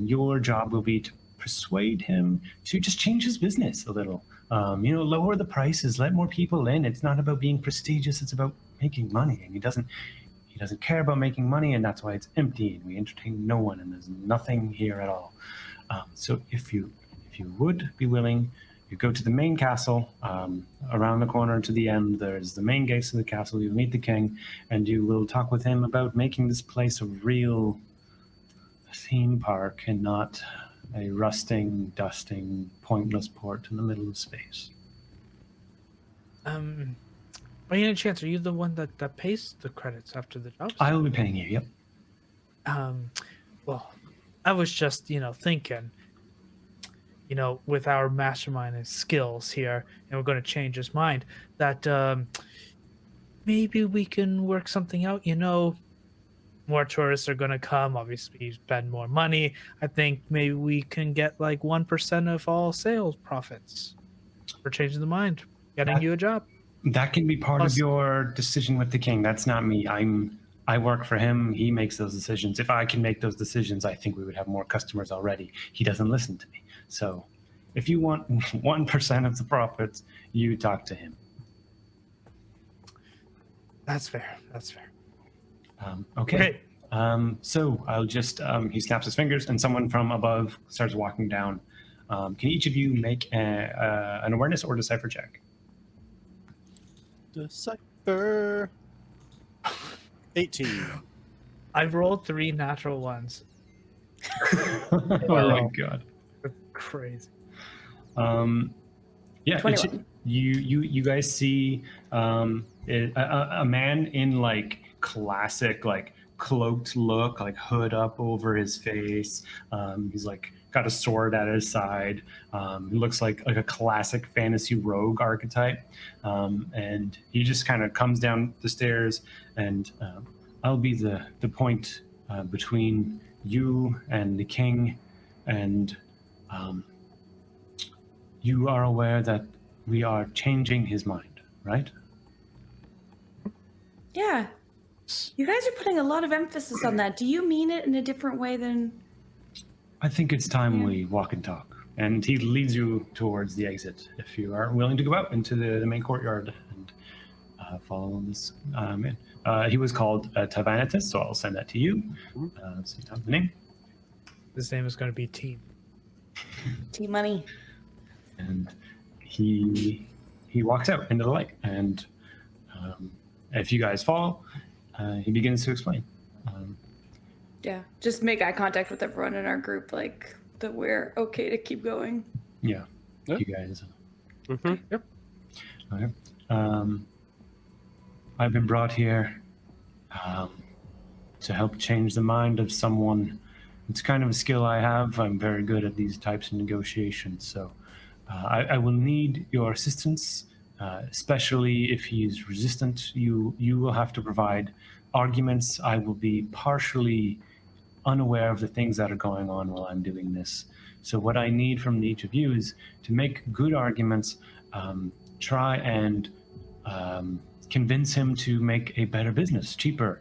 your job will be to persuade him to just change his business a little. Lower the prices, let more people in. It's not about being prestigious; it's about making money. And he doesn't care about making money, and that's why it's empty. And we entertain no one, and there's nothing here at all. So if you would be willing, you go to the main castle. Around the corner to the end, there's the main gates of the castle. You'll meet the king, and you will talk with him about making this place a real theme park and not a rusting, dusting, pointless port in the middle of space. By any chance, are you the one that pays the credits after the job? I will be paying you, yep. Well, I was just, thinking, with our mastermind and skills here, and we're going to change his mind, that maybe we can work something out. More tourists are going to come. Obviously, you spend more money. I think maybe we can get like 1% of all sales profits for changing the mind, getting you a job. That can be part of your decision with the king. That's not me. I work for him. He makes those decisions. If I can make those decisions, I think we would have more customers already. He doesn't listen to me. So if you want 1% of the profits, you talk to him. That's fair. That's fair. Okay. So I'll just, he snaps his fingers and someone from above starts walking down. Can each of you make an awareness or decipher check? Decipher. 18. I've rolled 3 natural ones. Oh my god. That's crazy. Yeah, 21. you guys see a man in like classic like cloaked look, like hood up over his face. He's like got a sword at his side. He looks like a classic fantasy rogue archetype, and he just kind of comes down the stairs, and I'll be the point between you and the king, and you are aware that we are changing his mind, right? Yeah. You guys are putting a lot of emphasis on that. Do you mean it in a different way than... I think it's time we walk and talk. And he leads you towards the exit if you are willing to go out into the main courtyard and follow this man. He was called Tavanitas, so I'll send that to you. So you have the name. His name is going to be Team. T-Money. And he walks out into the light. And if you guys follow, he begins to explain. Yeah. Just make eye contact with everyone in our group, like that we're okay to keep going. Yeah, Yeah. you guys. Yep. Okay. I've been brought here to help change the mind of someone. It's kind of a skill I have. I'm very good at these types of negotiations, so I will need your assistance, especially if he's resistant. You will have to provide arguments. I will be partially unaware of the things that are going on while I'm doing this. So what I need from each of you is to make good arguments, try and convince him to make a better business, cheaper,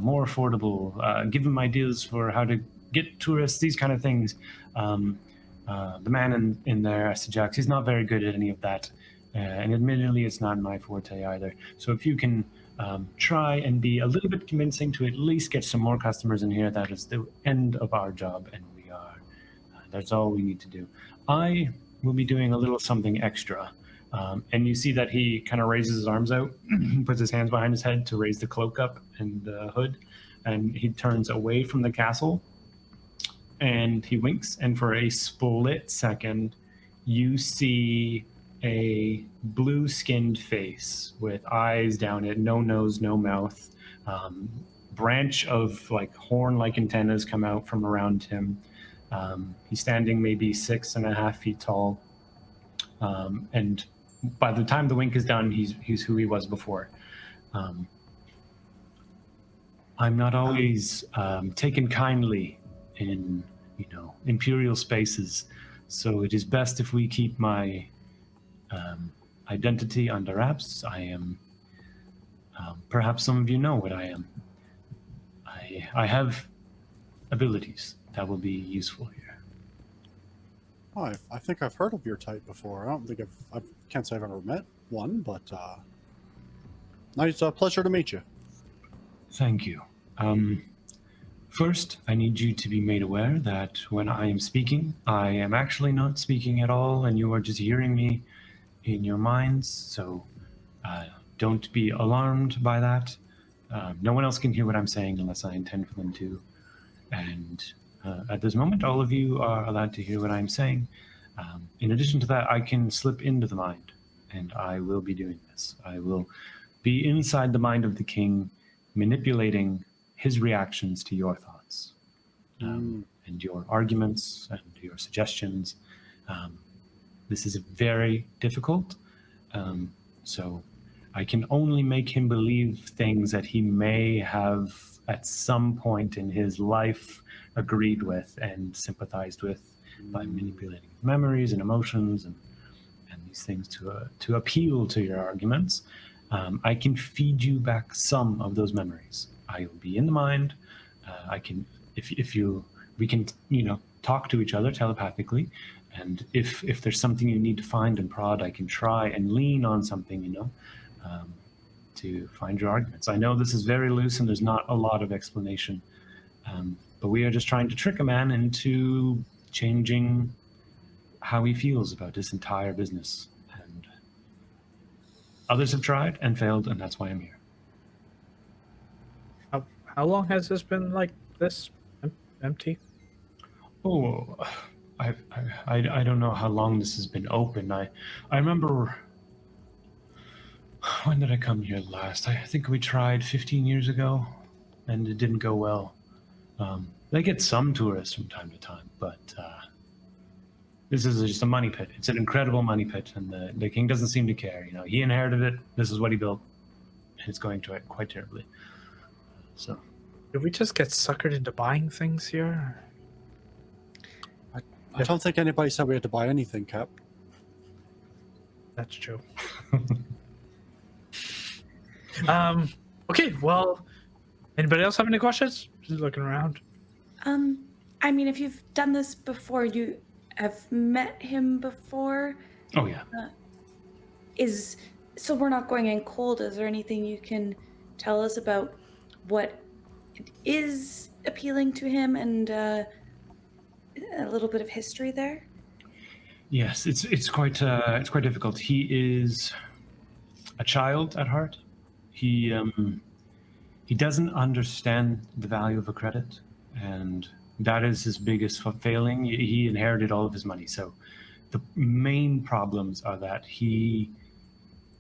more affordable, give him ideas for how to get tourists, these kind of things. The man in there, Jax, he's not very good at any of that. And admittedly, it's not my forte either. So if you can try and be a little bit convincing to at least get some more customers in here, that is the end of our job, and we are. That's all we need to do. I will be doing a little something extra. And you see that he kind of raises his arms out, puts his hands behind his head to raise the cloak up and the hood, and he turns away from the castle, and he winks, and for a split second, you see a blue-skinned face with eyes down it, no nose, no mouth. Branch of like horn-like antennas come out from around him. He's standing maybe 6.5 feet tall, and by the time the wink is done, he's who he was before. I'm not always taken kindly in imperial spaces, so it is best if we keep my identity under wraps. I am, perhaps some of you know what I am. I have abilities that will be useful here. Oh, I think I've heard of your type before. I don't think I can't say I've ever met one, but nice pleasure to meet you. Thank you. First, I need you to be made aware that when I am speaking, I am actually not speaking at all, and you are just hearing me in your minds, so don't be alarmed by that. No one else can hear what I'm saying unless I intend for them to. And at this moment, all of you are allowed to hear what I'm saying. In addition to that, I can slip into the mind, and I will be doing this. I will be inside the mind of the king, manipulating his reactions to your thoughts, and your arguments and your suggestions. This is very difficult, so I can only make him believe things that he may have at some point in his life agreed with and sympathized with by manipulating memories and emotions and these things to appeal to your arguments. I can feed you back some of those memories. I will be in the mind. I can, we can talk to each other telepathically, And if there's something you need to find and prod, I can try and lean on something, to find your arguments. I know this is very loose and there's not a lot of explanation, but we are just trying to trick a man into changing how he feels about this entire business. And others have tried and failed, and that's why I'm here. How long has this been like this, empty? Oh, I don't know how long this has been open. I remember, when did I come here last? I think we tried 15 years ago, and it didn't go well. They get some tourists from time to time, but this is just a money pit. It's an incredible money pit, and the king doesn't seem to care. He inherited it. This is what he built, and it's going to it quite terribly. So, did we just get suckered into buying things here? I don't think anybody said we had to buy anything, Cap. That's true. Okay, well, anybody else have any questions? Just looking around. I mean, if you've done this before, you have met him before. oh yeah. So we're not going in cold. Is there anything you can tell us about what is appealing to him and a little bit of history there? Yes, it's quite difficult. He is a child at heart. He doesn't understand the value of a credit, and that is his biggest failing. He inherited all of his money, so the main problems are that he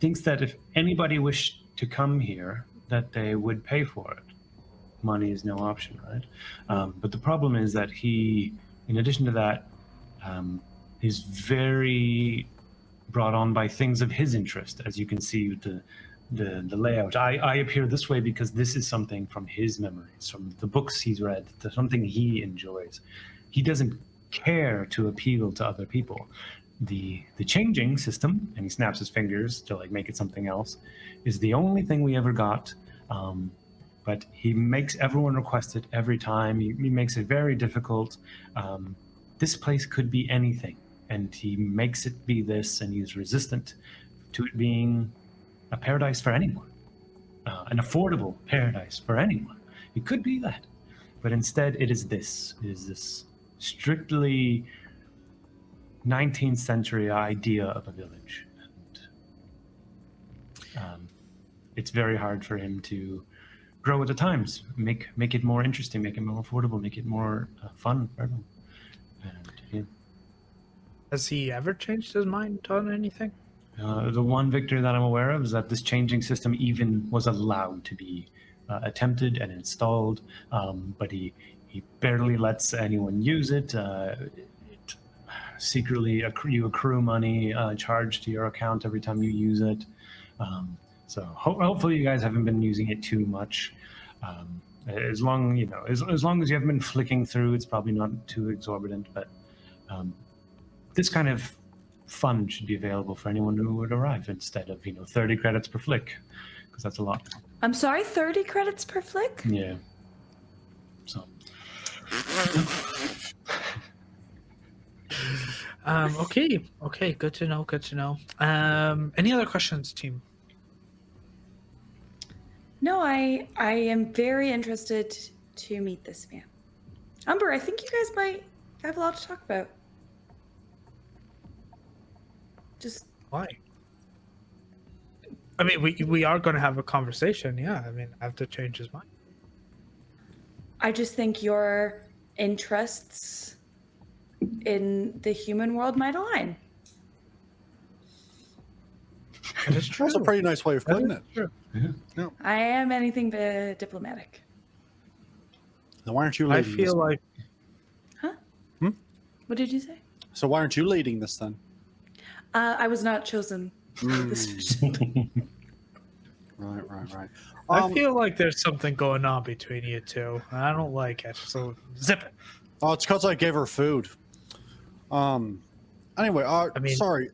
thinks that if anybody wished to come here, that they would pay for it. Money is no option, right? But the problem is that he, in addition to that, is very brought on by things of his interest, as you can see with the layout. I appear this way because this is something from his memories, from the books he's read, to something he enjoys. He doesn't care to appeal to other people. The changing system, and he snaps his fingers to make it something else, is the only thing we ever got. But he makes everyone request it every time. He makes it very difficult. This place could be anything, and he makes it be this, and he's resistant to it being a paradise for anyone, an affordable paradise for anyone. It could be that, but instead it is this. It is this strictly 19th century idea of a village, and it's very hard for him to grow with the times, make it more interesting, make it more affordable, make it more fun for everyone. And, yeah. Has he ever changed his mind on anything? The one victory that I'm aware of is that this changing system even was allowed to be attempted and installed, but he barely lets anyone use it. Secretly, you accrue money charged to your account every time you use it. So hopefully you guys haven't been using it too much. As long as long as you haven't been flicking through, it's probably not too exorbitant. But this kind of fun should be available for anyone who would arrive instead of 30 credits per flick, because that's a lot. I'm sorry, 30 credits per flick? Yeah. So. Okay. Good to know. Any other questions, team? No, I am very interested to meet this man. Umber, I think you guys might have a lot to talk about. Just Why? I mean, we are going to have a conversation. Yeah, I mean, I have to change his mind. I just think your interests in the human world might align. That is true. That's a pretty nice way of putting it. True. Yeah. I am anything but diplomatic. Then why aren't you I leading feel this? like What did you say? So why aren't you leading this then? I was not chosen for this mission. Right. I feel like there's something going on between you two. I don't like it. So zip it. Oh, it's because I gave her food. Anyway, sorry,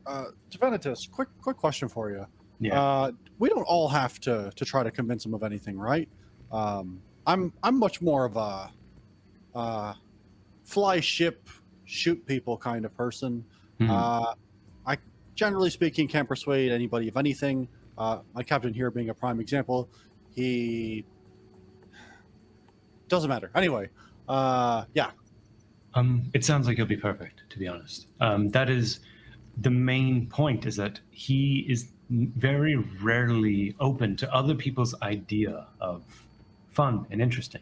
Divinitus, quick question for you. Yeah. We don't all have to try to convince him of anything, right? I'm much more of a fly ship, shoot people kind of person. Hmm. I, generally speaking, can't persuade anybody of anything. My captain here being a prime example, he doesn't matter. Anyway, yeah. It sounds like he'll be perfect, to be honest. That is the main point, is that he is very rarely open to other people's idea of fun and interesting.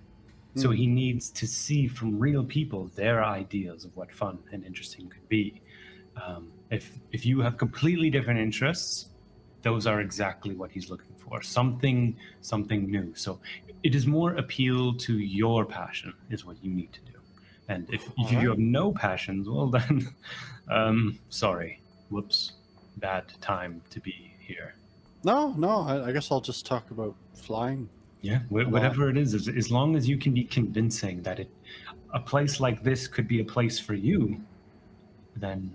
So he needs to see from real people their ideas of what fun and interesting could be. If you have completely different interests, those are exactly what he's looking for. Something new. So it is more appeal to your passion is what you need to do. And if you have no passions, well then, sorry, whoops, bad time to be here. No, I guess I'll just talk about flying. Yeah, whatever it is, as long as you can be convincing that a place like this could be a place for you, then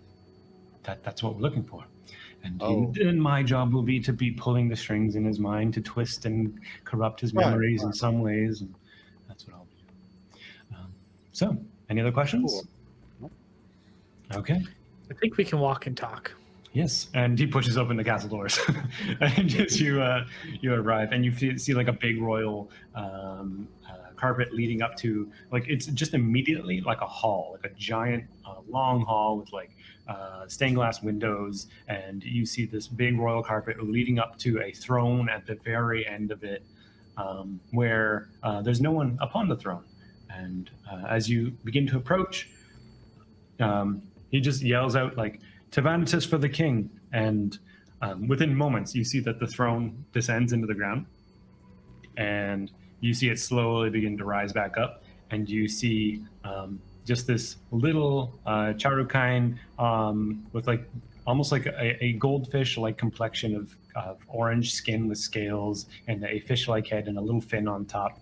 that's what we're looking for. And then my job will be to be pulling the strings in his mind to twist and corrupt his memories in some ways, and that's what I'll do. So, any other questions? Cool. Okay. I think we can walk and talk. Yes, and he pushes open the castle doors, and as you arrive, and you see like a big royal carpet leading up to, like, it's just immediately like a hall, like a giant long hall with like stained glass windows, and you see this big royal carpet leading up to a throne at the very end of it, where there's no one upon the throne, and as you begin to approach, he just yells out like, "Tavanitas for the king," and within moments you see that the throne descends into the ground, and you see it slowly begin to rise back up, and you see just this little Charukain with like almost like a goldfish-like complexion of orange skin with scales and a fish-like head and a little fin on top.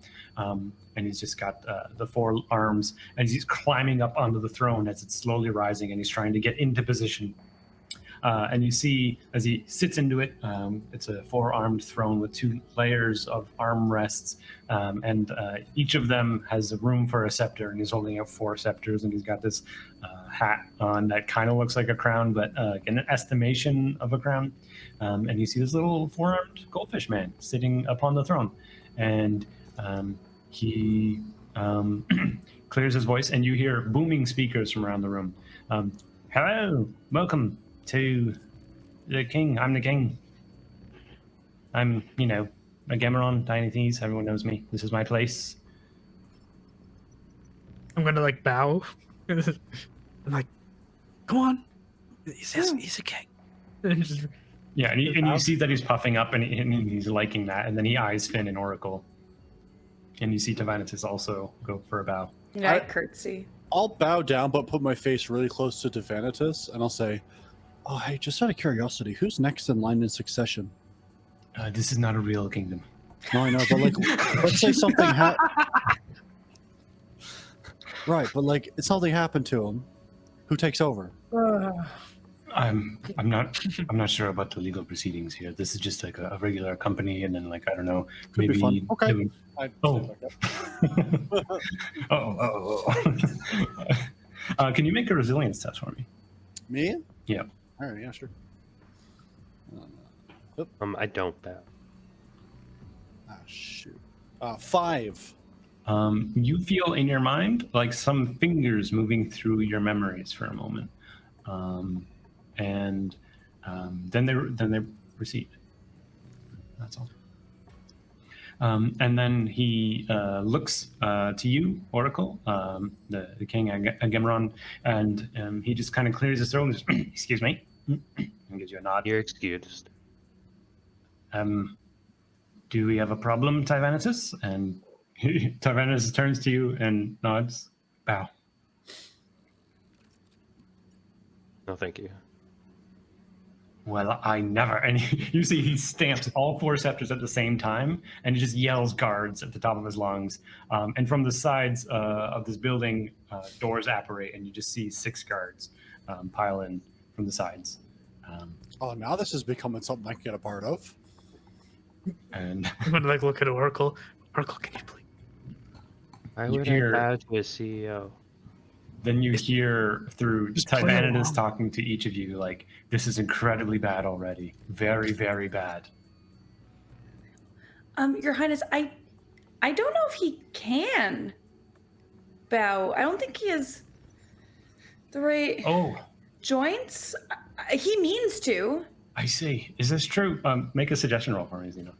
And he's just got the four arms, and he's climbing up onto the throne as it's slowly rising, and he's trying to get into position. And you see, as he sits into it, it's a four-armed throne with 2 layers of armrests, and each of them has a room for a scepter, and he's holding out 4 scepters, and he's got this hat on that kind of looks like a crown, but an estimation of a crown. And you see this little 4-armed goldfish man sitting upon the throne, and he clears his voice, and you hear booming speakers from around the room. Hello, welcome to the king. I'm the king. I'm, Agamemnon, Tiny Thieves. Everyone knows me. This is my place. I'm gonna like bow. I'm like, come on. He's a king. And just, Yeah, and you see that he's puffing up, and he's liking that, and then he eyes Finn and Oracle. And you see Tavanitas also go for a bow. Yeah, I curtsy. I'll bow down, but put my face really close to Tavanitas, and I'll say, "Oh, hey, just out of curiosity, who's next in line in succession?" This is not a real kingdom. No, I know, but like, let's say something right, but like, if something happened to him, who takes over? I'm not sure about the legal proceedings here. This is just like a regular company, and then like I don't know, Could maybe be fun. Okay. Can you make a resilience test for me? Me? Yeah. All right, yeah, sure. I don't bow. Ah, shoot. 5. You feel in your mind like some fingers moving through your memories for a moment, and then they recede. That's all. And then he looks to you, Oracle, the king Agamemnon, and he just kind of clears his throat and just, excuse me, and gives you a nod. You're excused. Do we have a problem, Tyranitus? And Tyranitus turns to you and nods. Bow. No, thank you. Well, I never. And you see he stamps all 4 scepters at the same time, and he just yells guards at the top of his lungs. And from the sides of this building, doors apparate, and you just see 6 guards pile in from the sides. Now this is becoming something I can get a part of. And I'm gonna like look at Oracle. Oracle, can you please? Why would I bow to a CEO? then you hear through Just play Tyranidas along. talking to each of you like, this is incredibly bad already. Very, very bad. Your Highness, I don't know if he can bow. I don't think he has the right Oh, joints. He means to. I see. Is this true? Make a suggestion roll for me, Zenon.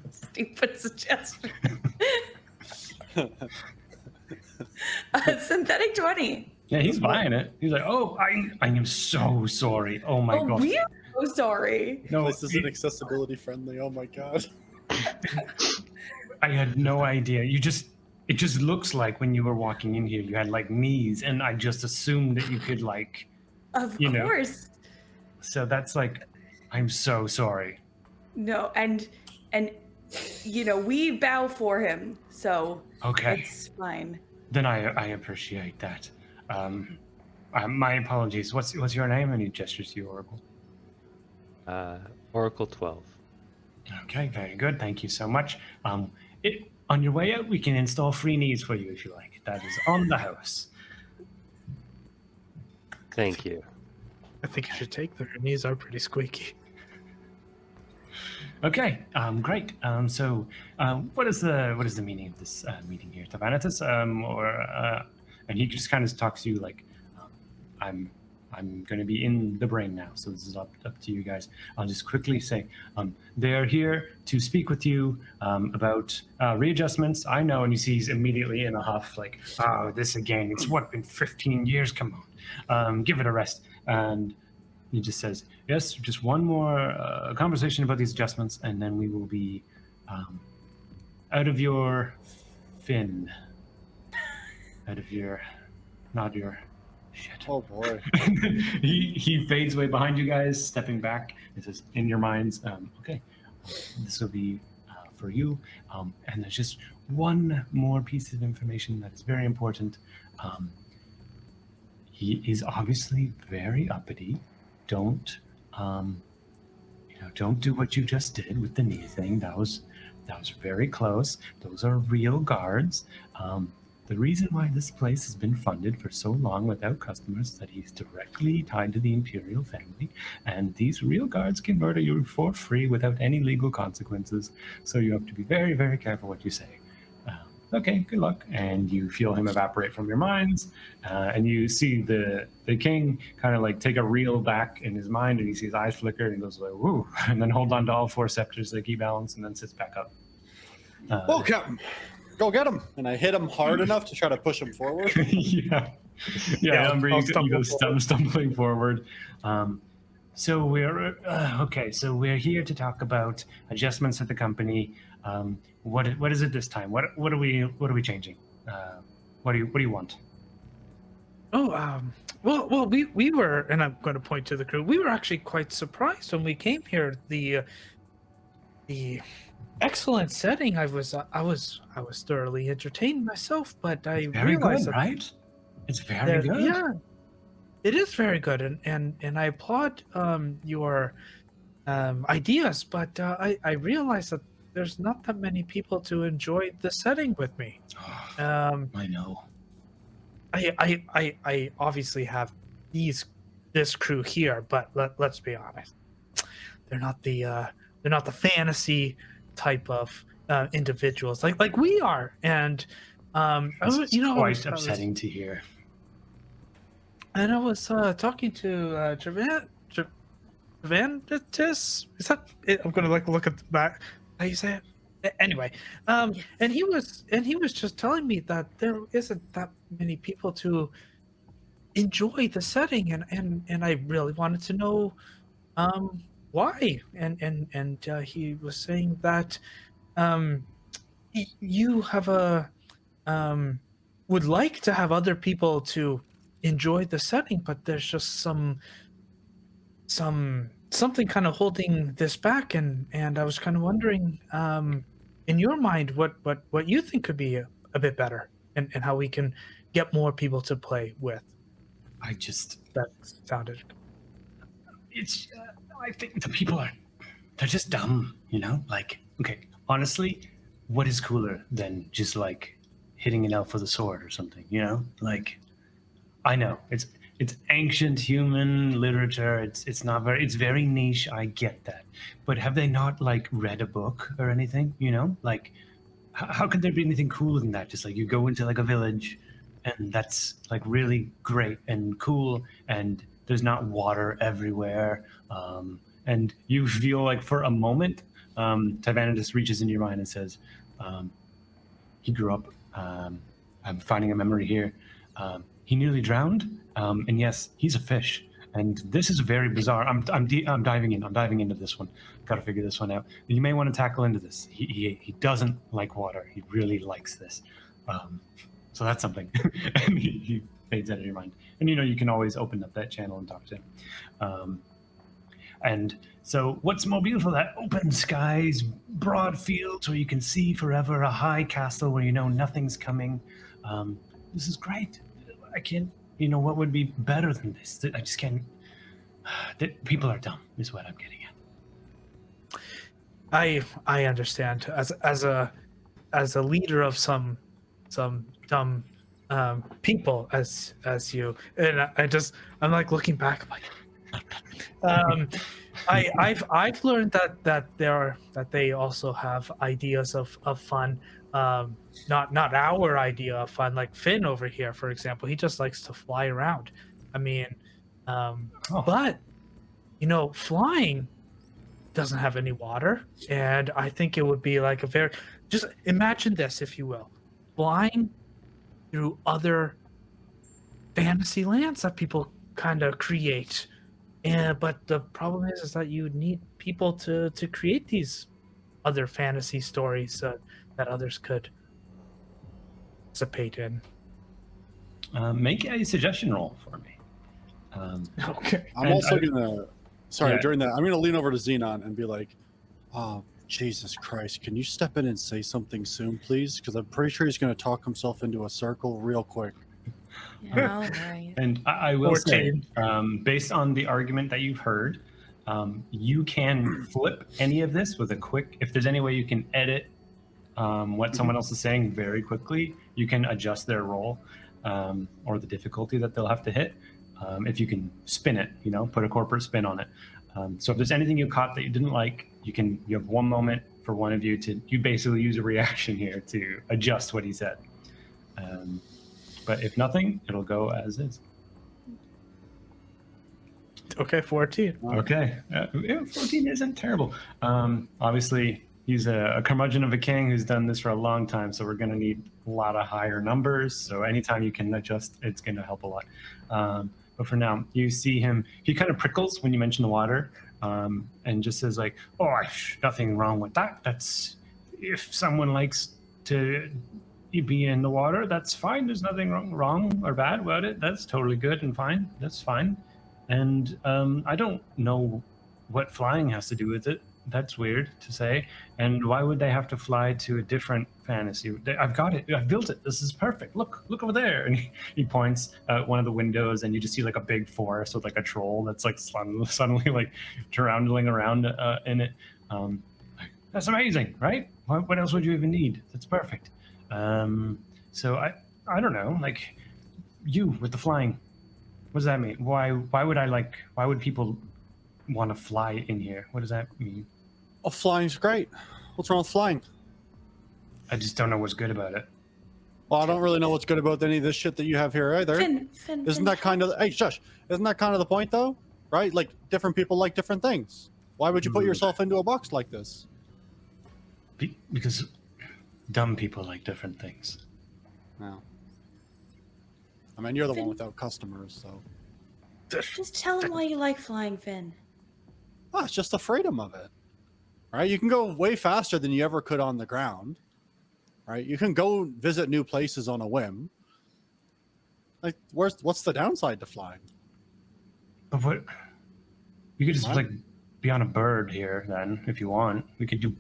Stupid suggestion. Synthetic 20. Yeah, he's buying it. He's like, oh, I am so sorry. Oh my Oh, god. we are so sorry. No, This isn't accessibility friendly. Oh my god. I had no idea. It just looks like when you were walking in here, you had like knees, and I just assumed that you could like, Of you know. course. So that's like, I'm so sorry. No, and we bow for him, so Okay. it's fine. Then I appreciate that. My apologies. What's your name? And he gestures to you, Oracle. Oracle 12. Okay, very good. Thank you so much. On your way out, we can install free knees for you if you like. That is on the house. Thank you. I think you should take them. Your knees are pretty squeaky. Okay, great. So, what is the meaning of this meeting here, Tavanatus? And he just kind of talks to you like, I'm going to be in the brain now, so this is up to you guys. I'll just quickly say, they're here to speak with you about readjustments. I know, and you see he's immediately in a huff, like, oh, this again. It's been 15 years. Come on, give it a rest. And he just says, yes, just one more conversation about these adjustments, and then we will be out of your fin. Out of your, not your shit. Oh boy. he fades away behind you guys, stepping back. It says, in your minds, okay, this will be for you. And there's just one more piece of information that is very important. He is obviously very uppity. Don't do what you just did with the knee thing. That was very close. Those are real guards. The reason why this place has been funded for so long without customers is that he's directly tied to the imperial family, and these real guards can murder you for free without any legal consequences. So you have to be very, very careful what you say. Okay, good luck. And you feel him evaporate from your minds, and you see the king kind of like take a reel back in his mind, and you see his eyes flicker, and he goes like, woo, and then hold on to all four scepters like he balanced, and then sits back up. Oh, Captain, go get him! And I hit him hard enough to try to push him forward. yeah, Umber, you go stumbling forward. So we're okay. So we're here to talk about adjustments at the company. What is it this time? What are we changing? What do you want? Oh, well, we were, and I'm going to point to the crew. We were actually quite surprised when we came here. The excellent setting. I was thoroughly entertained myself, but I Very realized good, that right? It's very good. yeah, it is very good, and I applaud your ideas, but I realized that there's not that many people to enjoy the setting with me. I know. I obviously have this crew here, but let's be honest, they're not the fantasy type of individuals like we are, and It's quite upsetting to hear. And I was talking to Javanitis. Is that it? I'm gonna look at that. How you say it? Anyway, and he was just telling me that there isn't that many people to enjoy the setting, and I really wanted to know why. And he was saying that you have would like to have other people to enjoy the setting, but there's just something kind of holding this back, and I was kind of wondering, in your mind, what you think could be a bit better, and how we can get more people to play with. That sounded. I think the people they're just dumb, you know? Like, okay, honestly, what is cooler than just like hitting an elf with a sword or something, you know? Like, I know it's ancient human literature. It's not very, it's very niche. I get that, but have they not like read a book or anything? You know, like how could there be anything cooler than that? Just like you go into like a village, and that's like really great and cool, and there's not water everywhere, and you feel like for a moment, Tavana just reaches into your mind and says, he grew up. I'm finding a memory here. He nearly drowned, and yes, he's a fish. And this is very bizarre. I'm diving in. I'm diving into this one. Got to figure this one out. You may want to tackle into this. He doesn't like water. He really likes this. So that's something. And he fades out of your mind. And you know you can always open up that channel and talk to him. And so what's more beautiful? That open skies, broad fields where you can see forever, a high castle where you know nothing's coming. This is great. I can't, you know, what would be better than this? I just can't. That people are dumb is what I'm getting at. I understand. As a leader of some dumb people as you, and I'm like looking back, I'm like, I've learned that they also have ideas of fun. Not our idea of fun. Like Finn over here, for example, he just likes to fly around. I mean, but you know, flying doesn't have any water, and I think it would be like just imagine this, if you will, flying through other fantasy lands that people kind of create. But the problem is that you need people to create these other fantasy stories that others could participate in. Make a suggestion roll for me. Okay. I'm also Yeah. during that, I'm gonna lean over to Zenon and be like, "Oh, Jesus Christ, can you step in and say something soon, please? Because I'm pretty sure he's gonna talk himself into a circle real quick." Yeah, all right. And I will say, 14. based on the argument that you've heard, you can flip any of this with a quick. If there's any way you can edit what someone else is saying very quickly, you can adjust their roll or the difficulty that they'll have to hit. If you can spin it, you know, put a corporate spin on it. So if there's anything you caught that you didn't like, you have one moment for one of you you basically use a reaction here to adjust what he said. But if nothing, it'll go as is. Okay, 14. Okay. 14 isn't terrible. Obviously, he's a curmudgeon of a king who's done this for a long time, so we're going to need a lot of higher numbers. So anytime you can adjust, it's going to help a lot. But for now, you see him, he kind of prickles when you mention the water and just says like, oh, nothing wrong with that. That's, if someone likes to be in the water, that's fine. There's nothing wrong or bad about it. That's totally good and fine. That's fine. And I don't know what flying has to do with it. That's weird to say. And why would they have to fly to a different fantasy? I've got it. I've built it. This is perfect. Look over there. And he points at one of the windows, and you just see like a big forest with like a troll that's like suddenly like trundling around in it. That's amazing, right? What else would you even need? That's perfect. So I don't know. Like you with the flying. What does that mean? Why would people want to fly in here? What does that mean? Oh, flying's great. What's wrong with flying? I just don't know what's good about it. Well, I don't really know what's good about any of this shit that you have here either. Isn't that kind of, hey, shush, isn't that kind of the point though? Right? Like different people like different things. Why would you put yourself into a box like this? Because dumb people like different things. No. I mean, you're the one without customers, so. Just tell him why you like flying, Finn. Oh, it's just the freedom of it. Right? You can go way faster than you ever could on the ground. Right? You can go visit new places on a whim. Like, what's the downside to flying? But what? You could just What? like be on a bird here then, if you want. We could do.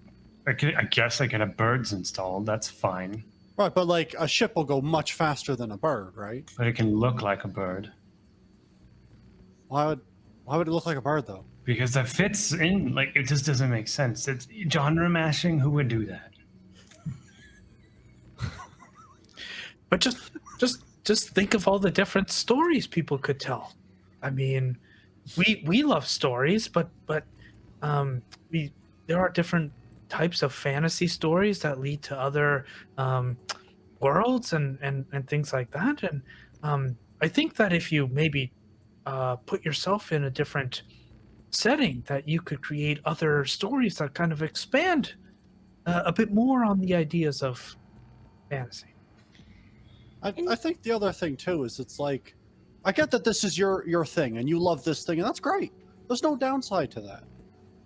I guess I can have birds installed. That's fine. Right, but like a ship will go much faster than a bird, right? But it can look like a bird. Why would it look like a bird though? Because that fits in. Like it just doesn't make sense. It's genre mashing. Who would do that? But just think of all the different stories people could tell. I mean, we love stories, but we there are different types of fantasy stories that lead to other worlds and things like that. And I think that if you maybe put yourself in a different setting, that you could create other stories that kind of expand a bit more on the ideas of fantasy. I think the other thing too is it's like, I get that this is your thing and you love this thing, and that's great. There's no downside to that,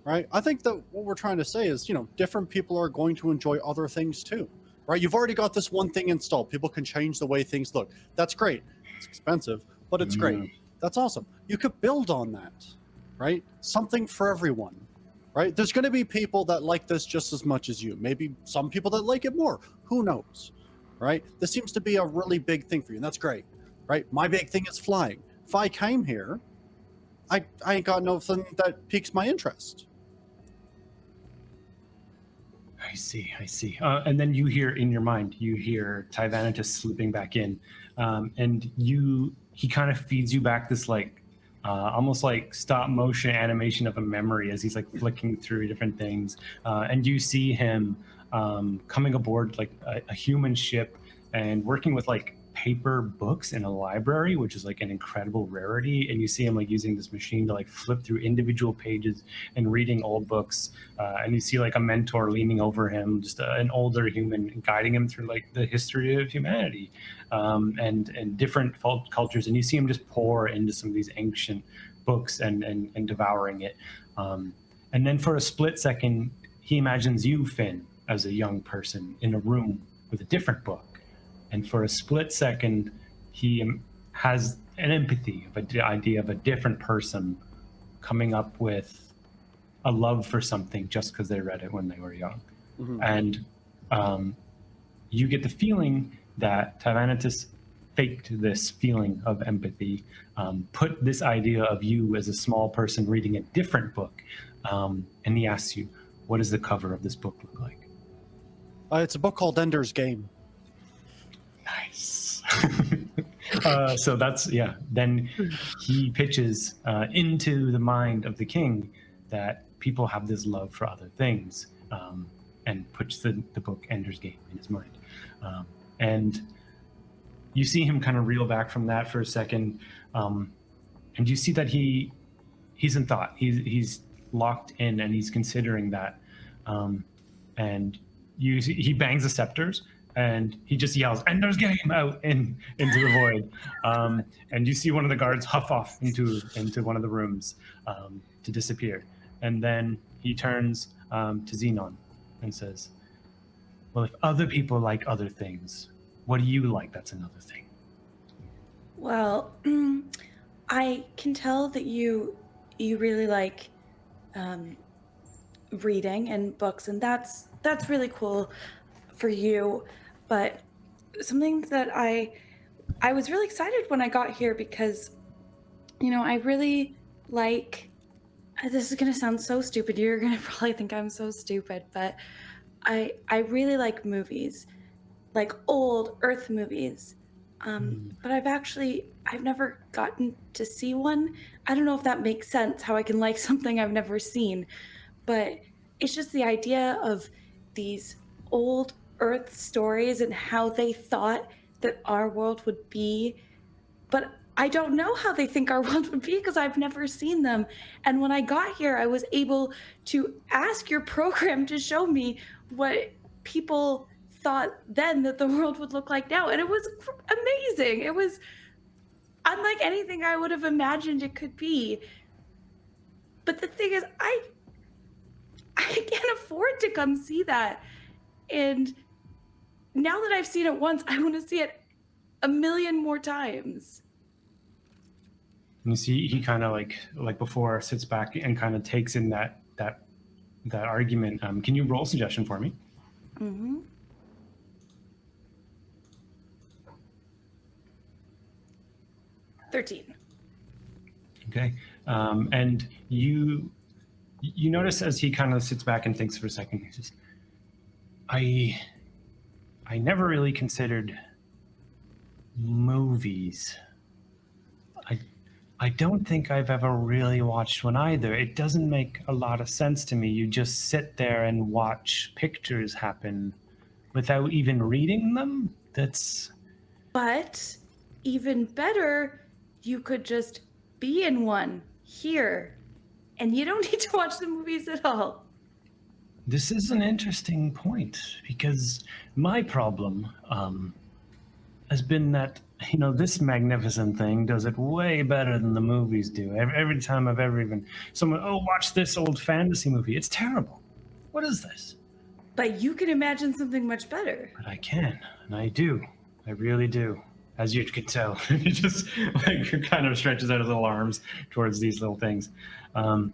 right? I think that what we're trying to say is, different people are going to enjoy other things too, right? You've already got this one thing installed. People can change the way things look. That's great. It's expensive, but it's great. That's awesome. You could build on that, right? Something for everyone, right? There's going to be people that like this just as much as you. Maybe some people that like it more. Who knows, right? This seems to be a really big thing for you, and that's great, right? My big thing is flying. If I came here, I ain't got nothing that piques my interest. I see. And then you hear in your mind, Tyvanatus slipping back in, and he kind of feeds you back this almost like stop motion animation of a memory as he's like flicking through different things, and you see him coming aboard like a human ship and working with like paper books in a library, which is like an incredible rarity. And you see him like using this machine to like flip through individual pages and reading old books, and you see like a mentor leaning over him, just an older human, guiding him through like the history of humanity, and different cultures. And you see him just pour into some of these ancient books and devouring it, and then for a split second he imagines you, Finn, as a young person in a room with a different book. And for a split second, he has an empathy of the idea of a different person coming up with a love for something just because they read it when they were young. Mm-hmm. And you get the feeling that Tyvanatus faked this feeling of empathy, put this idea of you as a small person reading a different book, and he asks you, what does the cover of this book look like? It's a book called Ender's Game. Nice. So that's, yeah. Then he pitches into the mind of the king that people have this love for other things, and puts the book Ender's Game in his mind. And you see him kind of reel back from that for a second, and you see that he's in thought. He's locked in, and he's considering that. And he bangs the scepters, and he just yells, "Ender's Game!" out into the void. And you see one of the guards huff off into one of the rooms to disappear. And then he turns to Zenon and says, well, if other people like other things, what do you like that's another thing? Well, I can tell that you really like reading and books, and that's really cool for you. But something that I was really excited when I got here, because I really like, this is gonna sound so stupid, you're gonna probably think I'm so stupid, but I really like movies, like old Earth movies. But I've never gotten to see one. I don't know if that makes sense, how I can like something I've never seen, but it's just the idea of these old Earth stories and how they thought that our world would be. But I don't know how they think our world would be because I've never seen them. And when I got here, I was able to ask your program to show me what people thought then that the world would look like now. And it was amazing. It was unlike anything I would have imagined it could be. But the thing is, I can't afford to come see that. And now that I've seen it once, I want to see it a million more times. And you see he kind of like before sits back and kind of takes in that argument. Can you roll suggestion for me? Mm-hmm. 13. Okay. And you notice as he kind of sits back and thinks for a second, he says, I never really considered movies. I don't think I've ever really watched one either. It doesn't make a lot of sense to me. You just sit there and watch pictures happen without even reading them. That's But even better, you could just be in one here, and you don't need to watch the movies at all. This is an interesting point because my problem has been that this magnificent thing does it way better than the movies do. Every time I've ever even someone watch this old fantasy movie, it's terrible. What is this? But you can imagine something much better. But I can, and I do. I really do. As you could tell, he just kind of stretches out his little arms towards these little things, and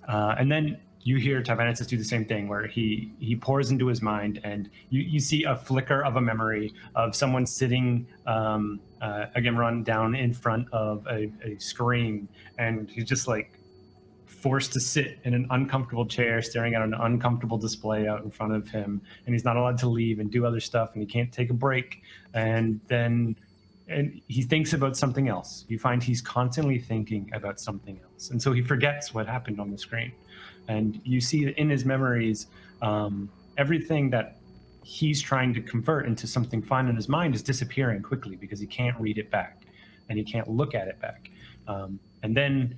then you hear Tyrannus do the same thing, where he pours into his mind, and you see a flicker of a memory of someone sitting again run down in front of a screen, and he's just forced to sit in an uncomfortable chair staring at an uncomfortable display out in front of him, and he's not allowed to leave and do other stuff, and he can't take a break, and he thinks about something else. You find he's constantly thinking about something else, and so he forgets what happened on the screen. And you see that in his memories, everything that he's trying to convert into something fun in his mind is disappearing quickly because he can't read it back and he can't look at it back. And then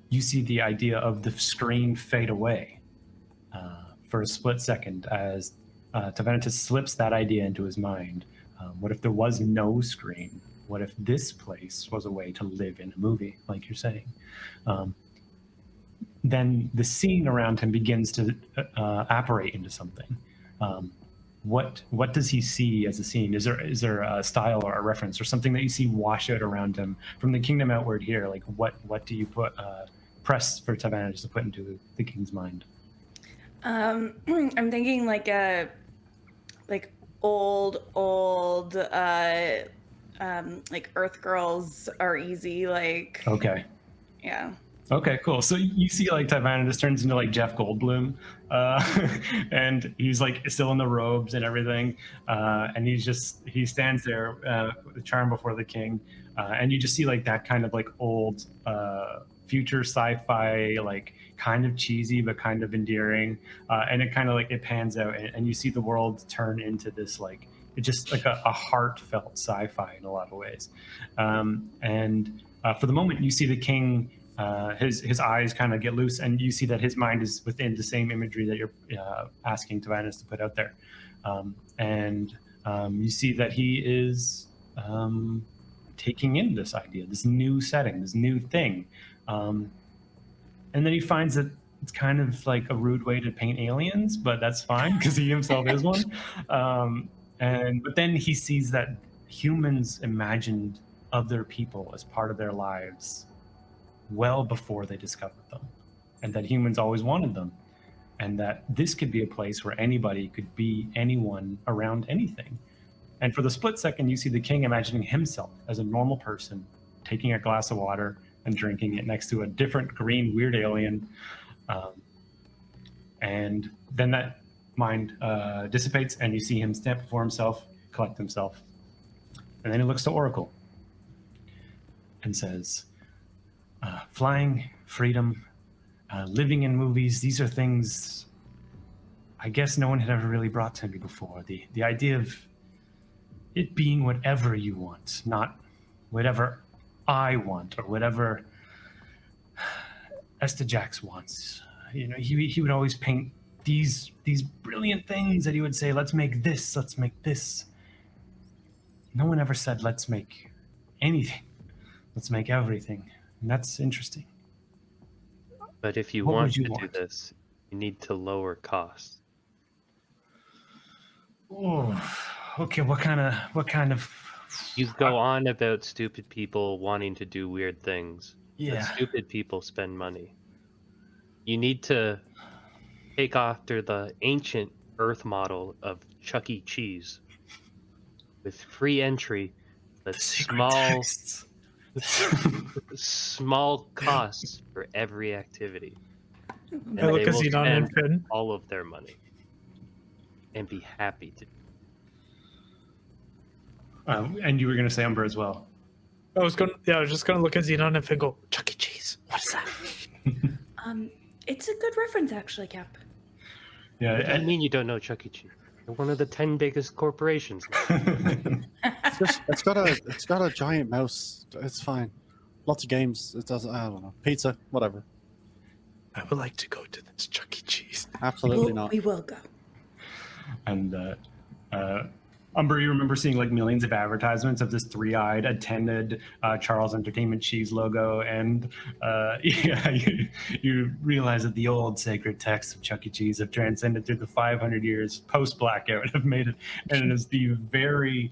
you see the idea of the screen fade away for a split second as Tavanitas slips that idea into his mind. What if there was no screen? What if this place was a way to live in a movie, like you're saying? Then the scene around him begins to apparate into something. What does he see as a scene? Is there a style or a reference or something that you see wash out around him from the kingdom outward here? Like what do you press for Tavanitas to put into the king's mind? I'm thinking like old Earth girls are easy. Okay. Yeah. Okay, cool. So you see Tyrannus turns into Jeff Goldblum, and he's still in the robes and everything, and he stands there with the charm before the king, and you just see that kind of old future sci-fi, kind of cheesy but kind of endearing, and it kind of it pans out, and you see the world turn into this it's just a heartfelt sci-fi in a lot of ways, and for the moment you see the king. His eyes kind of get loose, and you see that his mind is within the same imagery that you're asking Tyrannus to put out there. And you see that he is taking in this idea, this new setting, this new thing. And then he finds that it's kind of a rude way to paint aliens, but that's fine because he himself is one. But then he sees that humans imagined other people as part of their lives well before they discovered them, and that humans always wanted them, and that this could be a place where anybody could be anyone around anything. And for the split second, you see the king imagining himself as a normal person taking a glass of water and drinking it next to a different green weird alien, and then that mind dissipates, and you see him stand before himself, collect himself, and then he looks to Oracle and says, flying, freedom, living in movies, these are things I guess no one had ever really brought to me before. The idea of it being whatever you want, not whatever I want or whatever Estajax wants. He would always paint these brilliant things that he would say, let's make this, let's make this. No one ever said, let's make anything. Let's make everything. And that's interesting. But if you What want would you to want? do this, you need to lower costs. Oh, okay. What kind of? You go on about stupid people wanting to do weird things. Yeah. But stupid people spend money. You need to take after the ancient Earth model of Chuck E. Cheese, with free entry, but small small costs for every activity. And I look they at will Zenon and spend Finn. all of their money and be happy to. And you were going to say Umber as well. I was just gonna look at Zenon and go, Chuck E. Cheese. What is that? It's a good reference, actually, Cap. Yeah, I mean, you don't know Chuck E. Cheese. They're one of the 10 biggest corporations. It's got a giant mouse. It's fine. Lots of games. It doesn't. I don't know. Pizza, whatever. I would like to go to this Chuck E. Cheese. Absolutely not. We will go. And Umber, you remember seeing like millions of advertisements of this three-eyed, attended Charles Entertainment Cheese logo, and yeah, you realize that the old sacred texts of Chuck E. Cheese have transcended through the 500 years post-blackout, have made it, and it is the very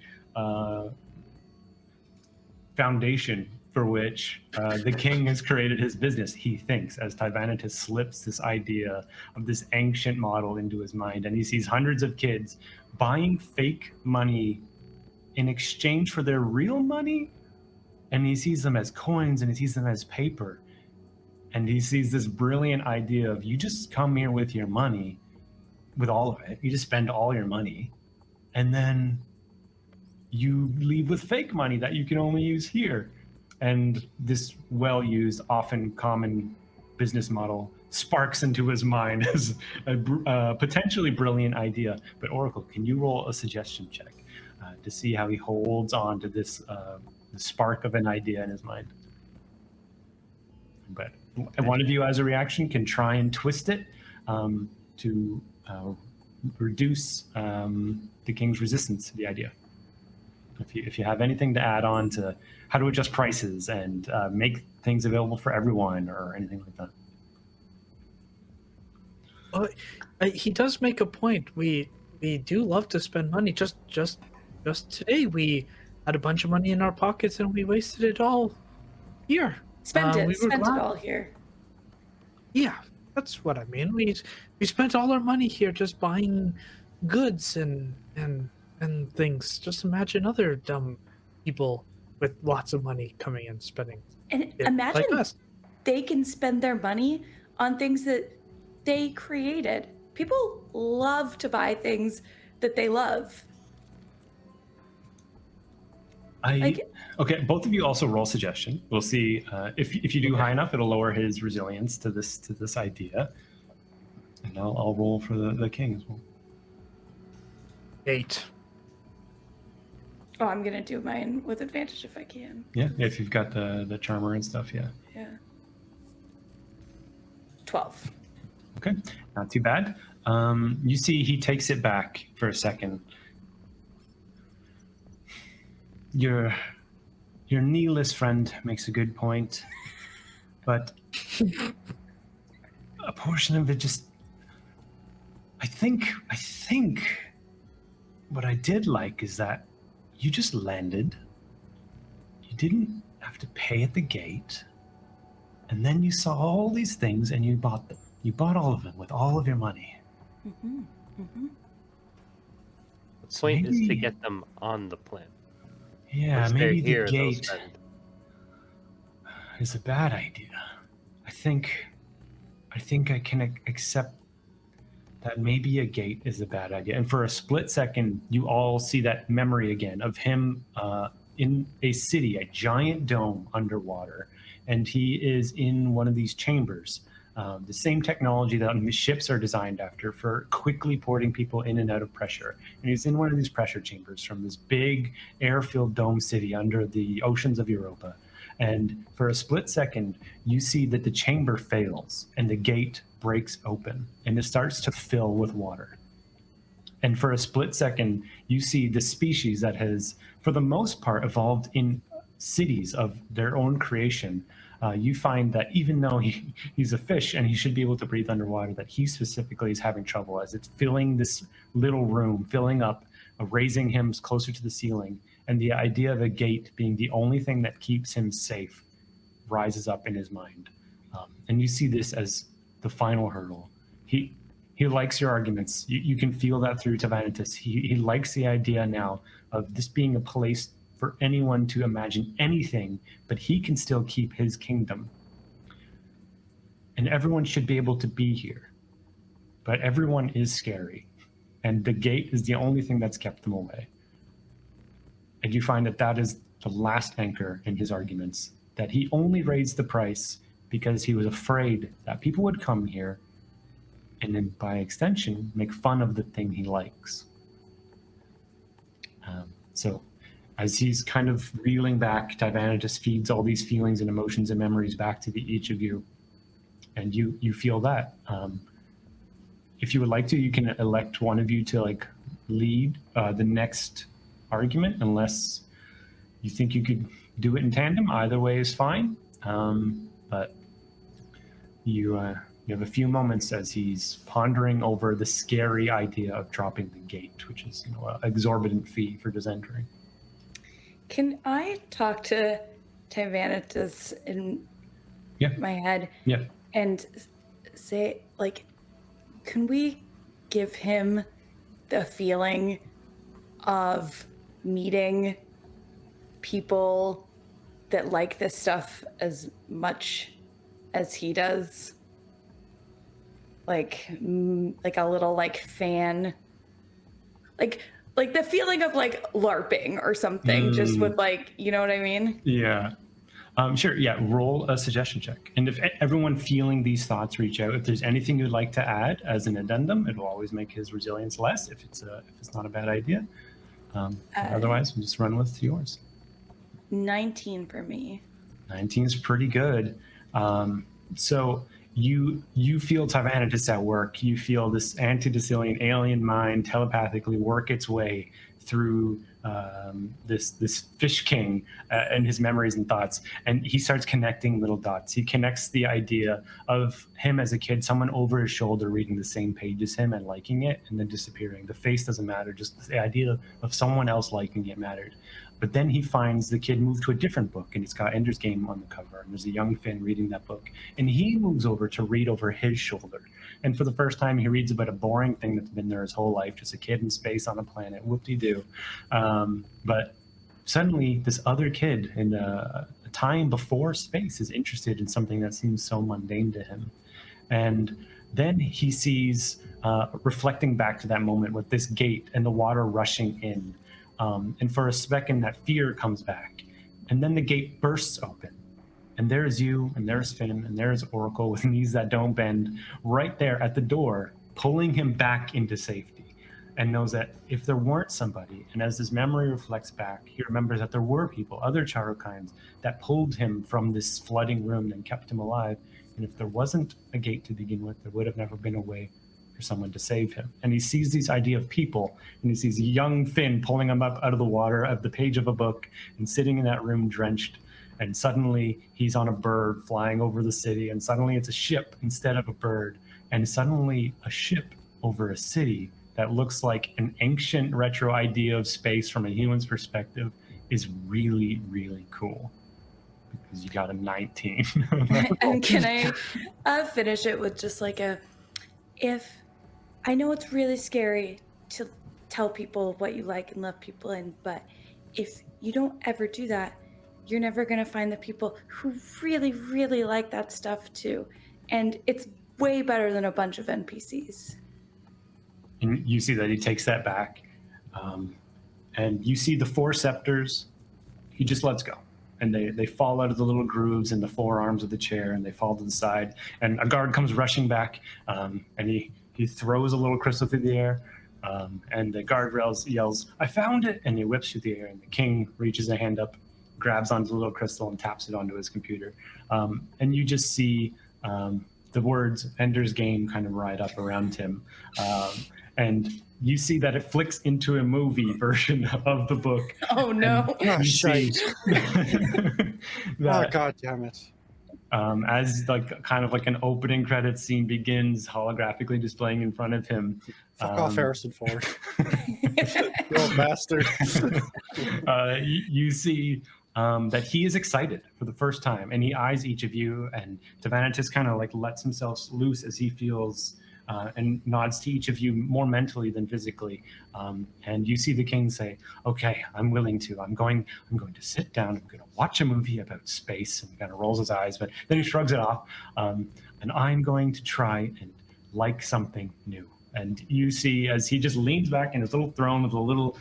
foundation for which the king has created his business, he thinks, as Tyranitus slips this idea of this ancient model into his mind. And he sees hundreds of kids buying fake money in exchange for their real money. And he sees them as coins and he sees them as paper. And he sees this brilliant idea of you just come here with your money, with all of it. You just spend all your money. And then you leave with fake money that you can only use here. And this well-used, often common business model sparks into his mind as a potentially brilliant idea. But Oracle, can you roll a suggestion check to see how he holds on to this the spark of an idea in his mind? But one of you, as a reaction, can try and twist it to reduce the king's resistance to the idea. If you have anything to add on to how to adjust prices and make things available for everyone or anything like that. He does make a point. We do love to spend money. Just today, we had a bunch of money in our pockets and we wasted it all here. Spent we were it glad. all here. Yeah, that's what I mean. We spent all our money here just buying goods and things. Just imagine other dumb people with lots of money coming and spending. And it imagine like us. they can spend their money on things that they created. People love to buy things that they love. Okay, both of you also roll suggestion. We'll see if you do high enough, it'll lower his resilience to this idea. And I'll roll for the king as well. 8. Oh, I'm gonna do mine with advantage if I can. Yeah, if you've got the charmer and stuff, yeah. Yeah. 12. Okay, not too bad. You see he takes it back for a second. Your nihilist friend makes a good point, but a portion of it just... I think what I did like is that you just landed. You didn't have to pay at the gate. And then you saw all these things and you bought them. You bought all of them with all of your money. Mm-hmm. Mm-hmm. The point is to get them on the plan. Yeah, Once maybe they're the here, they'll gate spend. is a bad idea. I think I can accept that maybe a gate is a bad idea. And for a split second, you all see that memory again of him in a city, a giant dome underwater. And he is in one of these chambers. The same technology that ships are designed after for quickly porting people in and out of pressure. And he's in one of these pressure chambers from this big air-filled dome city under the oceans of Europa. And for a split second, you see that the chamber fails and the gate breaks open and it starts to fill with water. And for a split second, you see the species that has, for the most part, evolved in cities of their own creation. You find that even though he's a fish and he should be able to breathe underwater, that he specifically is having trouble as it's filling this little room, filling up, raising him closer to the ceiling. And the idea of a gate being the only thing that keeps him safe rises up in his mind. And you see this as the final hurdle. He likes your arguments. You can feel that through Tavanitas. He likes the idea now of this being a place for anyone to imagine anything, but he can still keep his kingdom. And everyone should be able to be here. But everyone is scary. And the gate is the only thing that's kept them away. And you find that that is the last anchor in his arguments, that he only raised the price because he was afraid that people would come here and then by extension make fun of the thing he likes. So as he's kind of reeling back, Tivana just feeds all these feelings and emotions and memories back to each of you, and you feel that. If you would like to, you can elect one of you to like lead the next argument, unless you think you could do it in tandem. Either way is fine. But you have a few moments as he's pondering over the scary idea of dropping the gate, which is an exorbitant fee for just entering. Can I talk to Tivanitas in my head? Yeah. And say, like, can we give him the feeling of meeting people that like this stuff as much as he does? Like a little like fan, like the feeling of like LARPing or something, just with like, you know what I mean? Yeah. Sure. Yeah. Roll a suggestion check. And if everyone feeling these thoughts reach out, if there's anything you'd like to add as an addendum, it'll always make his resilience less if it's not a bad idea. Otherwise, we'll just run with yours. 19 for me. 19 is pretty good. So you feel Tivanitas at work. You feel this anti-Decilian alien mind telepathically work its way through this fish king and his memories and thoughts, and he starts connecting little dots. He connects the idea of him as a kid, someone over his shoulder reading the same page as him and liking it and then disappearing. The face doesn't matter, just the idea of someone else liking it mattered. But then he finds the kid moved to a different book, and it's got Ender's Game on the cover, and there's a young Finn reading that book, and he moves over to read over his shoulder. And for the first time, he reads about a boring thing that's been there his whole life, just a kid in space on a planet, whoop-de-doo. But suddenly, this other kid in a time before space is interested in something that seems so mundane to him. And then he sees, reflecting back to that moment with this gate and the water rushing in, and for a second, that fear comes back. And then the gate bursts open. And there's you, and there's Finn, and there's Oracle with knees that don't bend, right there at the door, pulling him back into safety. And knows that if there weren't somebody, and as his memory reflects back, he remembers that there were people, other Charokinds, that pulled him from this flooding room and kept him alive. And if there wasn't a gate to begin with, there would have never been a way for someone to save him. And he sees this idea of people, and he sees young Finn pulling him up out of the water, of the page of a book, and sitting in that room drenched. And suddenly he's on a bird flying over the city, and suddenly it's a ship instead of a bird, and suddenly a ship over a city that looks like an ancient retro idea of space from a human's perspective is really, really cool. Because you got a 19. And can I finish it with just like if I know it's really scary to tell people what you like and love people in, but if you don't ever do that, you're never going to find the people who really, really like that stuff too. And it's way better than a bunch of NPCs. And you see that he takes that back. And you see the four scepters, he just lets go. And they fall out of the little grooves in the forearms of the chair, and they fall to the side. And a guard comes rushing back, and he throws a little crystal through the air. And the guard yells, "I found it!" And he whips through the air, and the king reaches a hand up, grabs onto the little crystal, and taps it onto his computer. And you just see the words Ender's Game kind of ride up around him. And you see that it flicks into a movie version of the book. Oh, no. Oh, shite. That, oh, God damn it. as like kind of like an opening credit scene begins, holographically displaying in front of him. Fuck off, Harrison Ford. You old bastard. You see that he is excited for the first time, and he eyes each of you, and Tivanitas kind of like lets himself loose as he feels and nods to each of you more mentally than physically. And you see the king say, "Okay, I'm willing to. I'm going to sit down. I'm going to watch a movie about space." And he kind of rolls his eyes, but then he shrugs it off. And I'm going to try and like something new. And you see as he just leans back in his little throne with a little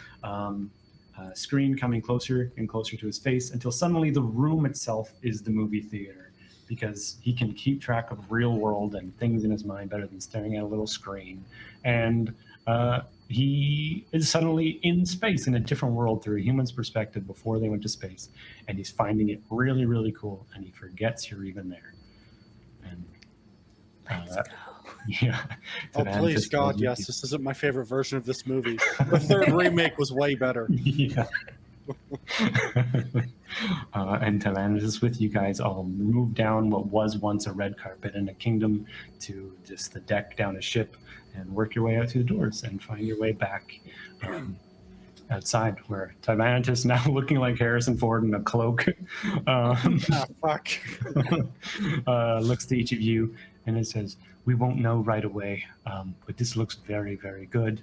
screen coming closer and closer to his face until suddenly the room itself is the movie theater, because he can keep track of real world and things in his mind better than staring at a little screen. And he is suddenly in space in a different world through a human's perspective before they went to space, and he's finding it really, really cool, and he forgets you're even there. And Let's go. yeah. Oh, please, God, yes. This isn't my favorite version of this movie. The third remake was way better. Yeah. And Tavantis is with you guys. All move down what was once a red carpet in a kingdom to just the deck down a ship, and work your way out through the doors and find your way back outside, where Tavantis, now looking like Harrison Ford in a cloak, Fuck. looks to each of you and it says, "We won't know right away, but this looks very, very good.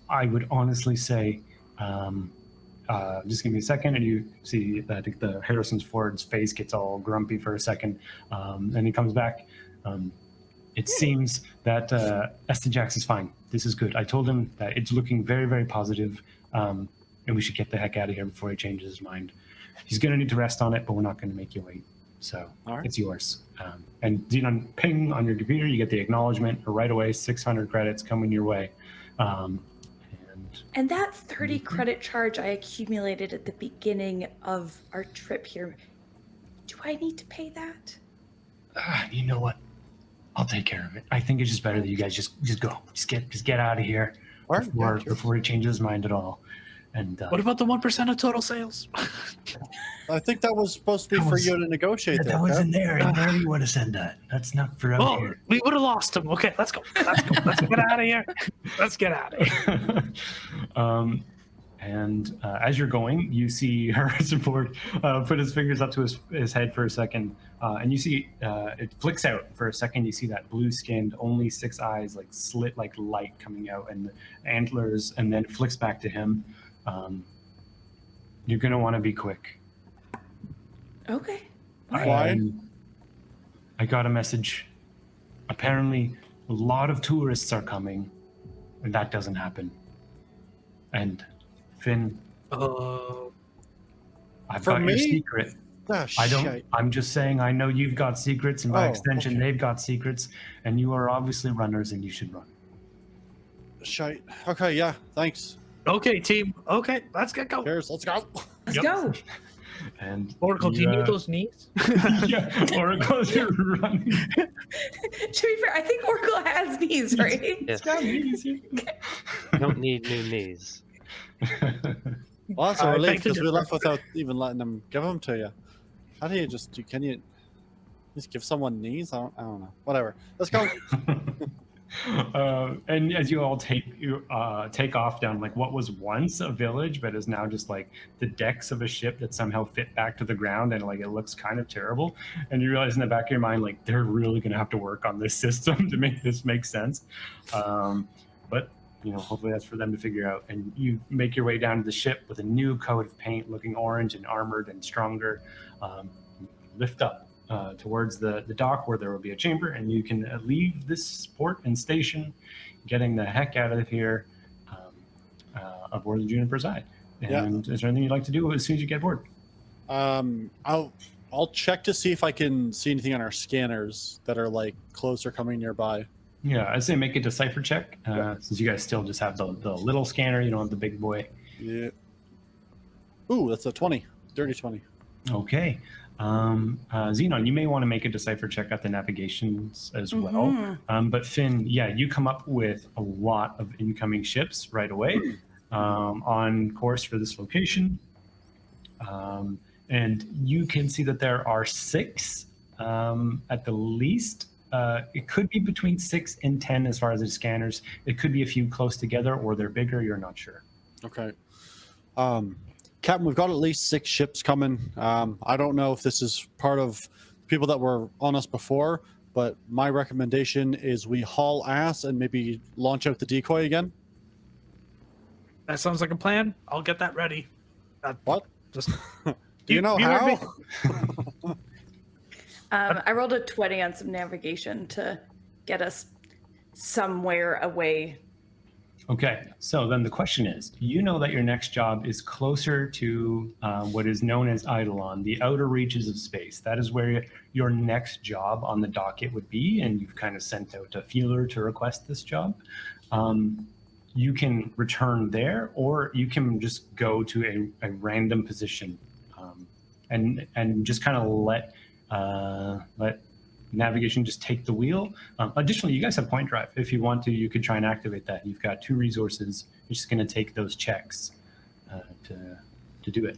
I would honestly say, just give me a second," and you see that the Harrison Ford's face gets all grumpy for a second, and he comes back. It seems that Estijax is fine. This is good. I told him that it's looking very, very positive, and we should get the heck out of here before he changes his mind. He's going to need to rest on it, but we're not going to make you wait. So It's yours. And Zenon, ping on your computer, you get the acknowledgement right away. 600 credits coming your way. And that 30 credit charge I accumulated at the beginning of our trip here, do I need to pay that? You know what? I'll take care of it. I think it's just better that you guys just go. Just get out of here before he changes his mind at all. And what about the 1% of total sales? I think that was supposed to be for you to negotiate. That was in there. And there you would have said that. That's not for out here. We would have lost him. Okay, let's go. Let's get out of here. Let's get out of here. And as you're going, you see Harrison Ford put his fingers up to his head for a second, and you see it flicks out for a second. You see that blue-skinned, only 6 eyes, like slit like light coming out, and the antlers, and then it flicks back to him. You're gonna want to be quick. Okay. Why? I got a message. Apparently, a lot of tourists are coming, and that doesn't happen. And Finn, I've For got your me? secret. Ah, I don't. shite. I'm just saying. I know you've got secrets, and by Oh, extension, okay. they've got secrets, and you are obviously runners, and you should run. Shite. Okay, yeah, thanks. Okay, team. Okay, let's get going. Cheers, let's go. Let's go. And Oracle, do you need those knees? Yeah, Oracle, you're running. To be fair, I think Oracle has knees, right? Yes. Got knees, You don't need new knees. Well, that's a I relief beg to because we differ. left without even letting them give them to you. How do you can you just give someone knees? I don't know. Whatever. Let's go. And as you all take off down like what was once a village but is now just like the decks of a ship that somehow fit back to the ground, and like it looks kind of terrible, and you realize in the back of your mind like they're really gonna have to work on this system to make this make sense, but hopefully that's for them to figure out. And you make your way down to the ship with a new coat of paint, looking orange and armored and stronger. Lift up towards the dock where there will be a chamber, and you can leave this port and station, getting the heck out of here aboard the Juniper's Eye. And is there anything you'd like to do as soon as you get aboard? I'll check to see if I can see anything on our scanners that are like close or coming nearby. Yeah, I'd say make a decipher check, since you guys still just have the little scanner. You don't have the big boy. Yeah. Ooh, that's a 20. Dirty 20. Okay. Zenon, you may want to make a decipher check at the navigations as well. But Finn, yeah, you come up with a lot of incoming ships right away on course for this location. And you can see that there are 6 at the least. It could be between 6 and 10 as far as the scanners. It could be a few close together, or they're bigger. You're not sure. Okay. Captain, we've got at least 6 ships coming. I don't know if this is part of people that were on us before, but my recommendation is we haul ass and maybe launch out the decoy again. That sounds like a plan. I'll get that ready. What? Just Do you know you heard how? me. I rolled a 20 on some navigation to get us somewhere away. Okay, so then the question is, you know that your next job is closer to what is known as Eidolon, the outer reaches of space. That is where your next job on the docket would be, and you've kind of sent out a feeler to request this job. You can return there, or you can just go to a random position and just kind of let navigation just take the wheel. Additionally, you guys have point drive. If you want to, you could try and activate that. You've got 2 resources. You're just going to take those checks to do it.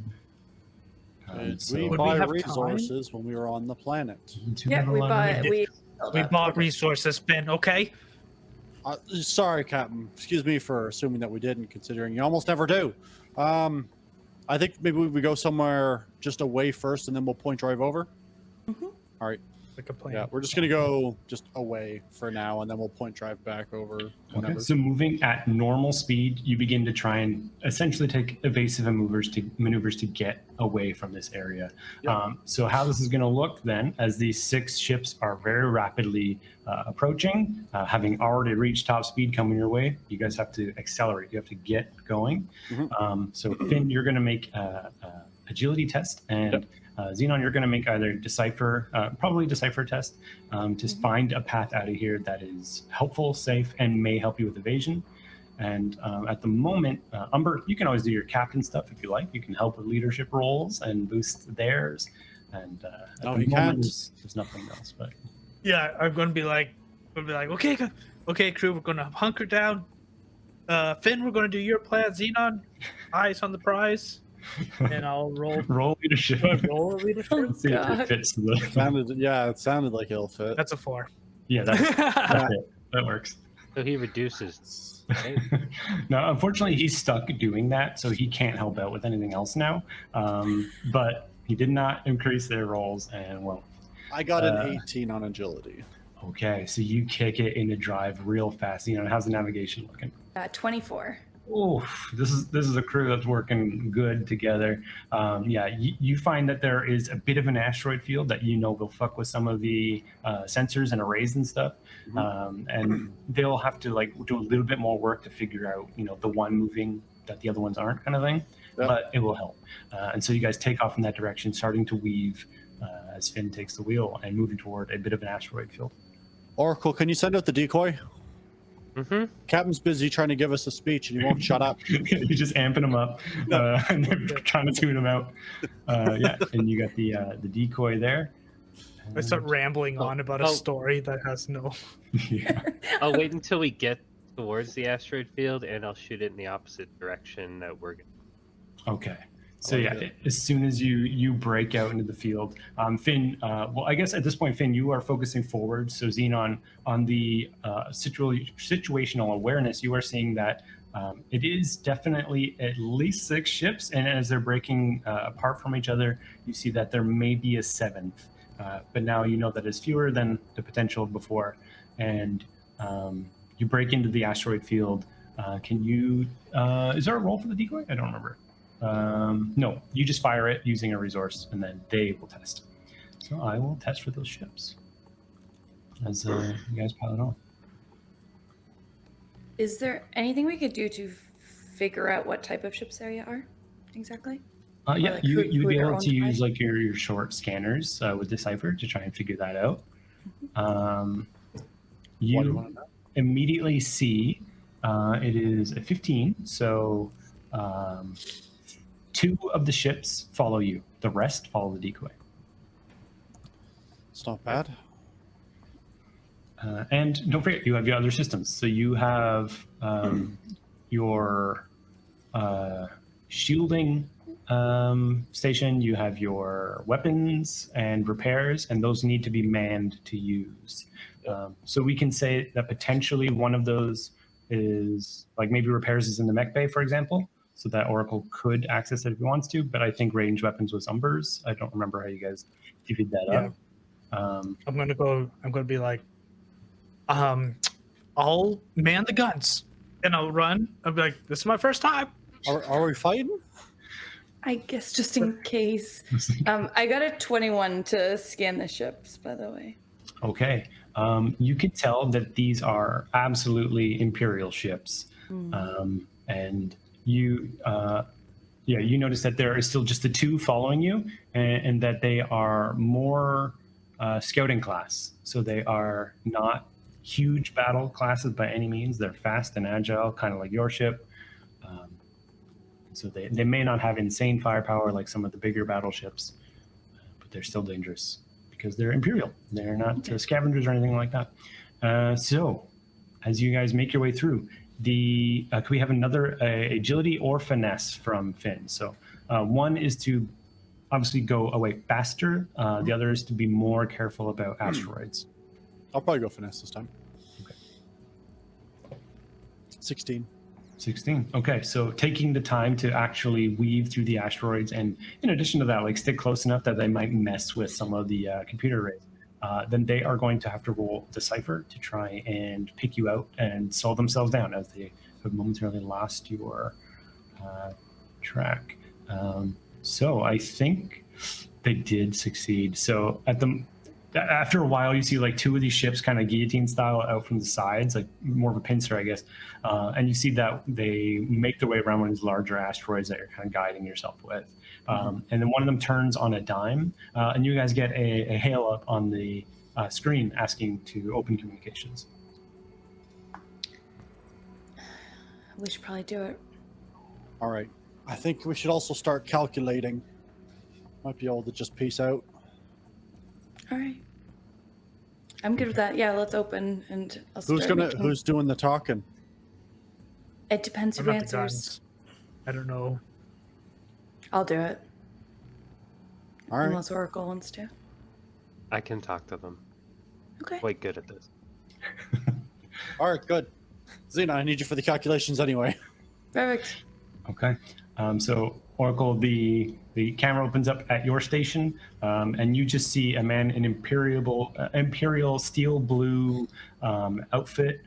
We Would we buy have resources when we were on the planet. Yeah, we We bought resources, Ben. Okay. Sorry, Captain. Excuse me for assuming that we didn't, considering you almost never do. I think maybe we go somewhere just away first, and then we'll point drive over. Mm-hmm. All right. Like a plane. Yeah, we're just gonna go just away for now, and then we'll point drive back over. Whenever. Okay, so moving at normal speed, you begin to try and essentially take evasive maneuvers to get away from this area. Yep. So how this is going to look then, as these 6 ships are very rapidly approaching, having already reached top speed coming your way, you guys have to accelerate. You have to get going. Mm-hmm. So Finn, you're going to make agility test, and Yep. Zenon, you're going to make either probably decipher test to find a path out of here that is helpful, safe, and may help you with evasion. And at the moment, Umber, you can always do your captain stuff if you like. You can help with leadership roles and boost theirs. And at No, the he moment, can't. there's nothing else. But Yeah, I'm gonna be like, okay, crew, we're gonna hunker down. Finn, we're gonna do your plan. Zenon, eyes on the prize, and I'll roll leadership. roll leadership. Let's see if God. it fits the. It sounded like it'll fit. That's a 4. Yeah, that's it. That works. So he reduces. Right? No, unfortunately, he's stuck doing that, so he can't help out with anything else now. But he did not increase their rolls, and well. I got an 18 on agility. Okay, so you kick it into drive real fast. How's the navigation looking? 24. Oh, this is a crew that's working good together. You find that there is a bit of an asteroid field that will fuck with some of the sensors and arrays and stuff, and they'll have to do a little bit more work to figure out the one moving that the other ones aren't, kind of thing. Yep. But it will help, and so you guys take off in that direction, starting to weave as Finn takes the wheel and moving toward a bit of an asteroid field. Oracle, can you send out the decoy? Mm-hmm. Captain's busy trying to give us a speech, and he won't shut up. You're just amping them up, and they're trying to tune them out. And you got the decoy there. I start rambling on about a story that has no. Yeah. I'll wait until we get towards the asteroid field, and I'll shoot it in the opposite direction that we're going. Okay. So as soon as you break out into the field, Finn. Well, I guess at this point, Finn, you are focusing forward. So Zenon, on the situational awareness, you are seeing that it is definitely at least 6 ships, and as they're breaking apart from each other, you see that there may be a 7th. But now you know that is fewer than the potential before, and you break into the asteroid field. Can you? Is there a roll for the decoy? I don't remember. No, you just fire it using a resource, and then they will test. So I will test for those ships as you guys pilot on. Is there anything we could do to figure out what type of ships there are exactly? Yeah, like you who would be they're able owned to use by? your short scanners with Decipher to try and figure that out. What do you You want to know? immediately see it is a 15, so 2 of the ships follow you. The rest follow the decoy. It's not bad. And don't forget, you have your other systems. So you have your shielding station, you have your weapons and repairs, and those need to be manned to use. So we can say that potentially one of those is maybe repairs is in the mech bay, for example, so that Oracle could access it if he wants to, but I think ranged weapons was Umber's. I don't remember how you guys divvied that up. I'm gonna be like, I'll man the guns and I'll run. I'll be like, this is my first time. Are we fighting? I guess just in case. I got a 21 to scan the ships, by the way. Okay. You could tell that these are absolutely Imperial ships. And you you notice that there are still just the two following you, and that they are more scouting class. So they are not huge battle classes by any means. They're fast and agile, kind of like your ship. So they may not have insane firepower like some of the bigger battleships, but they're still dangerous because they're Imperial. They're not scavengers or anything like that. So as you guys make your way through, can we have another agility or finesse from Finn? So one is to obviously go away faster. The other is to be more careful about asteroids. I'll probably go finesse this time. Okay. 16. 16. Okay, so taking the time to actually weave through the asteroids, and in addition to that, like stick close enough that they might mess with some of the computer arrays. Then they are going to have to roll Decipher to try and pick you out and slow themselves down as they have momentarily lost your track. So I think they did succeed. So after a while, you see like two of these ships kind of guillotine style out from the sides, like more of a pincer, I guess. And you see that they make their way around one of these larger asteroids that you're kind of guiding yourself with. And then one of them turns on a dime, and you guys get a hail up on the screen asking to open communications. We should probably do it. All right. I think we should also start calculating. Might be able to just peace out. All right. I'm good with that. Yeah, let's open and I'll start Who's doing the talking? It depends I'm who not the answers. guns. I don't know. I'll do it. All right. Unless Oracle wants to. I can talk to them. Okay. Quite good at this. All right, good. Zenon, I need you for the calculations anyway. Perfect. Okay. So Oracle, the camera opens up at your station, and you just see a man in imperial steel blue outfit,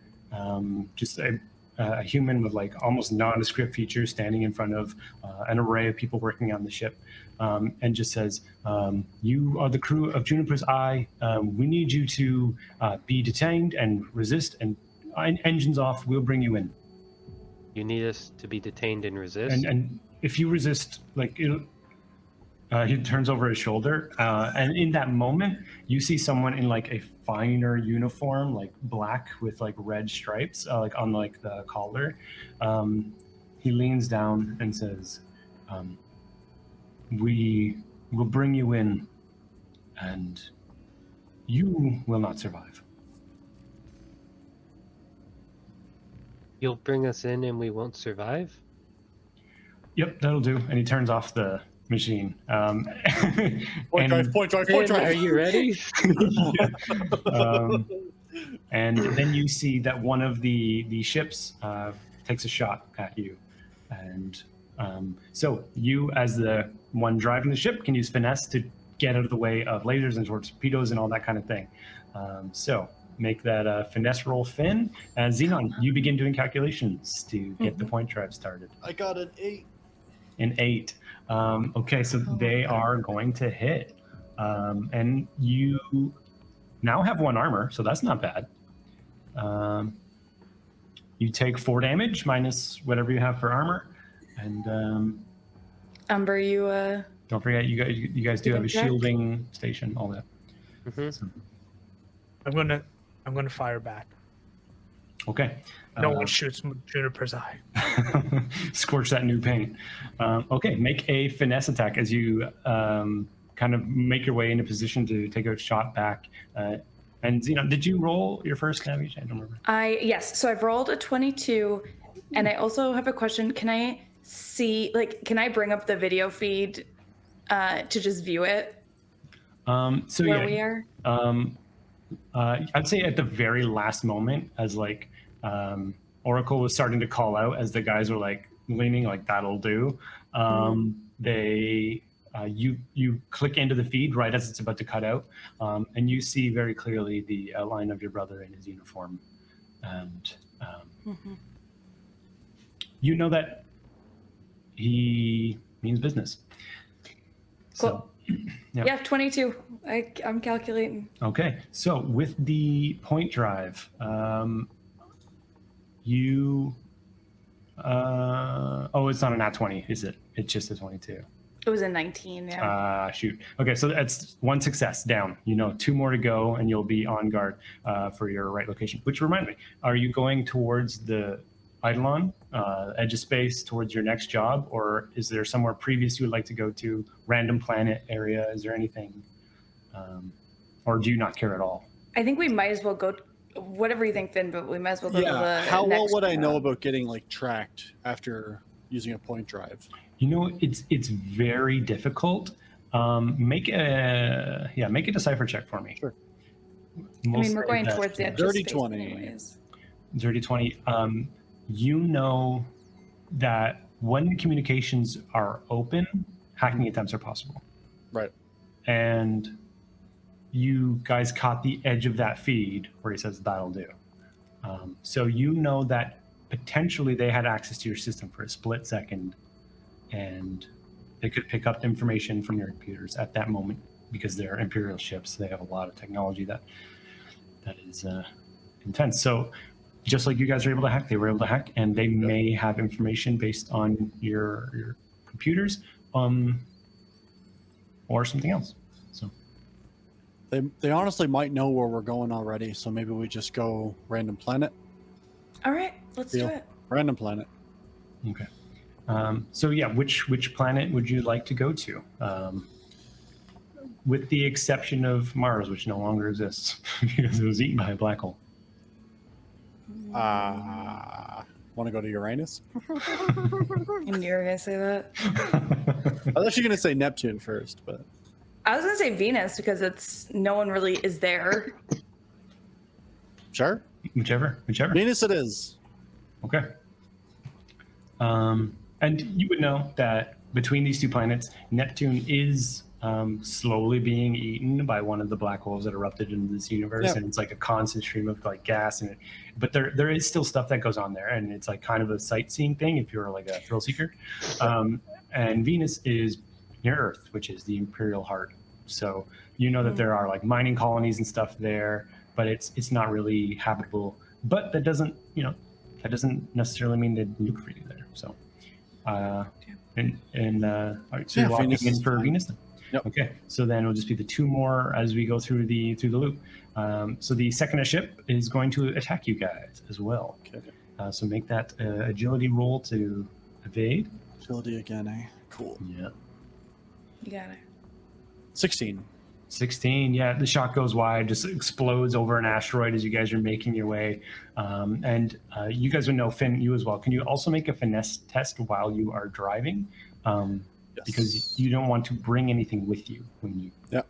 just a human with like almost nondescript features standing in front of an array of people working on the ship, and just says, "You are the crew of Juniper's Eye. We need you to be detained and resist, and engines off. We'll bring you in." You need us to be detained and resist? And if you resist, like he turns over his shoulder, and in that moment, you see someone in like a finer uniform, like black with like red stripes, like on like the collar. He leans down and says, "We will bring you in, and you will not survive." You'll bring us in and we won't survive? Yep, that'll do. And he turns off the machine. Point drive. Are you ready? And then you see that one of the ships takes a shot at you. And so you, as the one driving the ship, can use finesse to get out of the way of lasers and torpedoes and all that kind of thing. So make that finesse roll, Finn. And Zenon, you begin doing calculations to get the point drive started. I got an 8. An 8. Okay, so they are going to hit. And you now have 1 armor, so that's not bad. You take 4 damage minus whatever you have for armor. And Umber, you don't forget, you guys do have a shielding station, all that. Mm-hmm. So, I'm gonna fire back. okay. No one shoots Juniper's Eye. Scorch that new paint. Okay, make a finesse attack as you kind of make your way into position to take a shot back. And Zenon, did you roll your first damage? I don't remember. Yes. So I've rolled a 22, and I also have a question. Can I see, can I bring up the video feed to just view it? So where yeah, we are? I'd say at the very last moment, as Oracle was starting to call out, as the guys were like leaning, like that'll do. You click into the feed right as it's about to cut out, and you see very clearly the outline of your brother in his uniform, and you know that he means business. Cool. So, yeah, 22. I'm calculating. Okay, so with the point drive, you Oh, it's not a nat 20, is it? It's just a 22. It was a 19, yeah. Shoot. Okay, so that's one success down. 2 more to go, and you'll be on guard for your right location. Which remind me, are you going towards the Eidolon, edge of space, towards your next job, or is there somewhere previous you would like to go to? Random planet area? Is there anything, or do you not care at all? I think we might as well go. Whatever you think, Finn, but we might as well go to the How well next would I know job. about getting like tracked after using a point drive? It's very difficult. Make a decipher check for me. Sure. I mean, we're going towards the edge of Dirty space 20. anyways. Dirty 20. You know that when communications are open, hacking attempts are possible. Right. And you guys caught the edge of that feed where he says that'll do. So you know that potentially they had access to your system for a split second, and they could pick up information from your computers at that moment because they're Imperial ships. They have a lot of technology that is intense. So just like you guys are able to hack, they were able to hack, and they may have information based on your computers, or something else. So They honestly might know where we're going already, so maybe we just go random planet. All right, let's do it. Random planet. okay. So yeah, which planet would you like to go to? With the exception of Mars, which no longer exists because it was eaten by a black hole. Want to go to Uranus? And you're gonna say that? I thought you were going to say Neptune first, but I was gonna say Venus because no one really is there. sure. Whichever. Venus it is. Okay. And you would know that between these two planets, Neptune is slowly being eaten by one of the black holes that erupted into this universe, Yep. and it's like a constant stream of like gas in it. But there is still stuff that goes on there, and it's like kind of a sightseeing thing if you're like a thrill seeker. And Venus is near Earth, which is the Imperial heart. So you know that there are like mining colonies and stuff there, but it's not really habitable. But that doesn't necessarily mean they nuke for you there. So. All right, so you're locking in for Venus then? Yep. Okay, so then it'll just be the 2 more as we go through the loop. So the second ship is going to attack you guys as well. Okay. So make that agility roll to evade. Agility again, eh? Cool. Yeah. You got it. 16. 16, yeah, the shot goes wide, just explodes over an asteroid as you guys are making your way. And you guys would know, Finn, you as well. Can you also make a finesse test while you are driving? Yes. Because you don't want to bring anything with you when you go.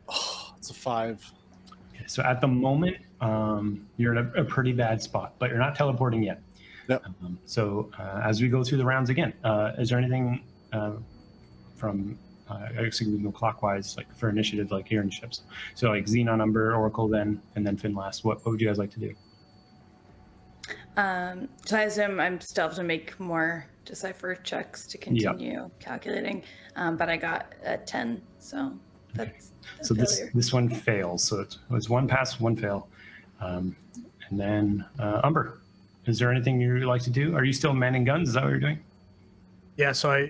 Oh, it's a 5. Okay, so at the moment, you're in a pretty bad spot, but you're not teleporting yet. Yep. So as we go through the rounds again, is there anything from... I guess we can go clockwise, like for initiative, like here in ships. So like Zenon, Umber, Oracle, and then Finn last. What would you guys like to do? So I assume I'm still have to make more decipher checks to continue calculating, but I got a 10, so that's so this one fails. So it's 1 pass, 1 fail, and then Umber. Is there anything you'd like to do? Are you still manning guns? Is that what you're doing? Yeah, so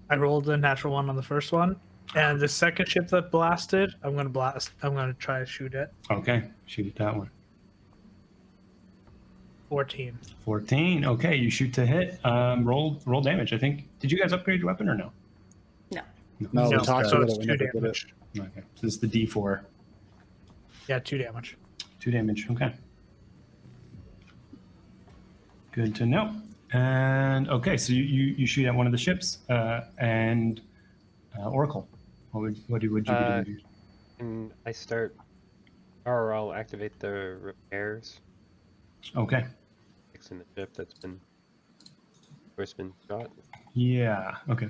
I rolled a natural 1 on the first one, and the second ship that blasted, I'm gonna try to shoot it. Okay, shoot at that one. 14. 14. Okay, you shoot to hit. Roll damage. I think. Did you guys upgrade your weapon or no? No. No, we No, talked so about it's it. We 2 never did it. damage. Okay, so this is the D4. Yeah, 2 damage. 2 damage. Okay. Good to know. And okay, so you shoot at one of the ships, and Oracle. What would you be doing? And I start, or I'll activate the repairs, Okay. fixing the ship that's been shot. Yeah. Okay.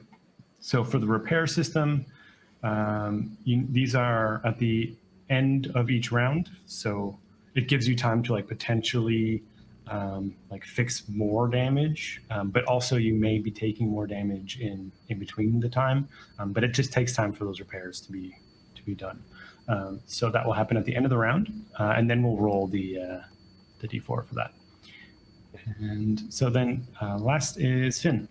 So for the repair system, these are at the end of each round, so it gives you time to like potentially like fix more damage, but also you may be taking more damage in between the time. But it just takes time for those repairs to be done. So that will happen at the end of the round, and then we'll roll the D4 for that. And so then last is Finn.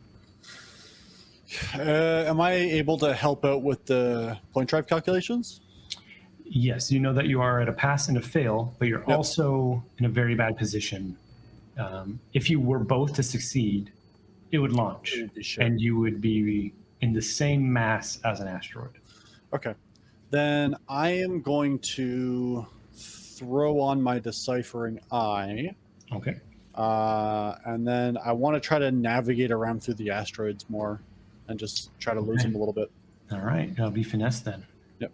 Am I able to help out with the point drive calculations? Yes, you know that you are at a pass and a fail, but you're also in a very bad position. If you were both to succeed, it would launch, and you would be in the same mass as an asteroid. Okay. Then I am going to throw on my deciphering eye. Okay. And then I want to try to navigate around through the asteroids more and just try to lose them a little bit. All right. That'll be finesse then. Yep.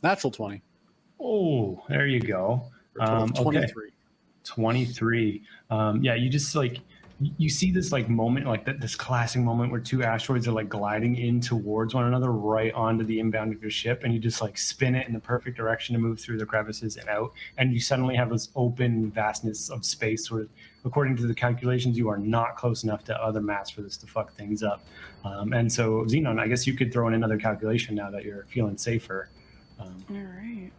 Natural 20. Oh, there you go. 23. Okay. 23. Yeah, you just like you see this like moment, like this classic moment where two asteroids are like gliding in towards one another right onto the inbound of your ship, and you just like spin it in the perfect direction to move through the crevices and out, and you suddenly have this open vastness of space where, according to the calculations, you are not close enough to other mass for this to fuck things up. And so, Zenon, I guess you could throw in another calculation now that you're feeling safer. All right.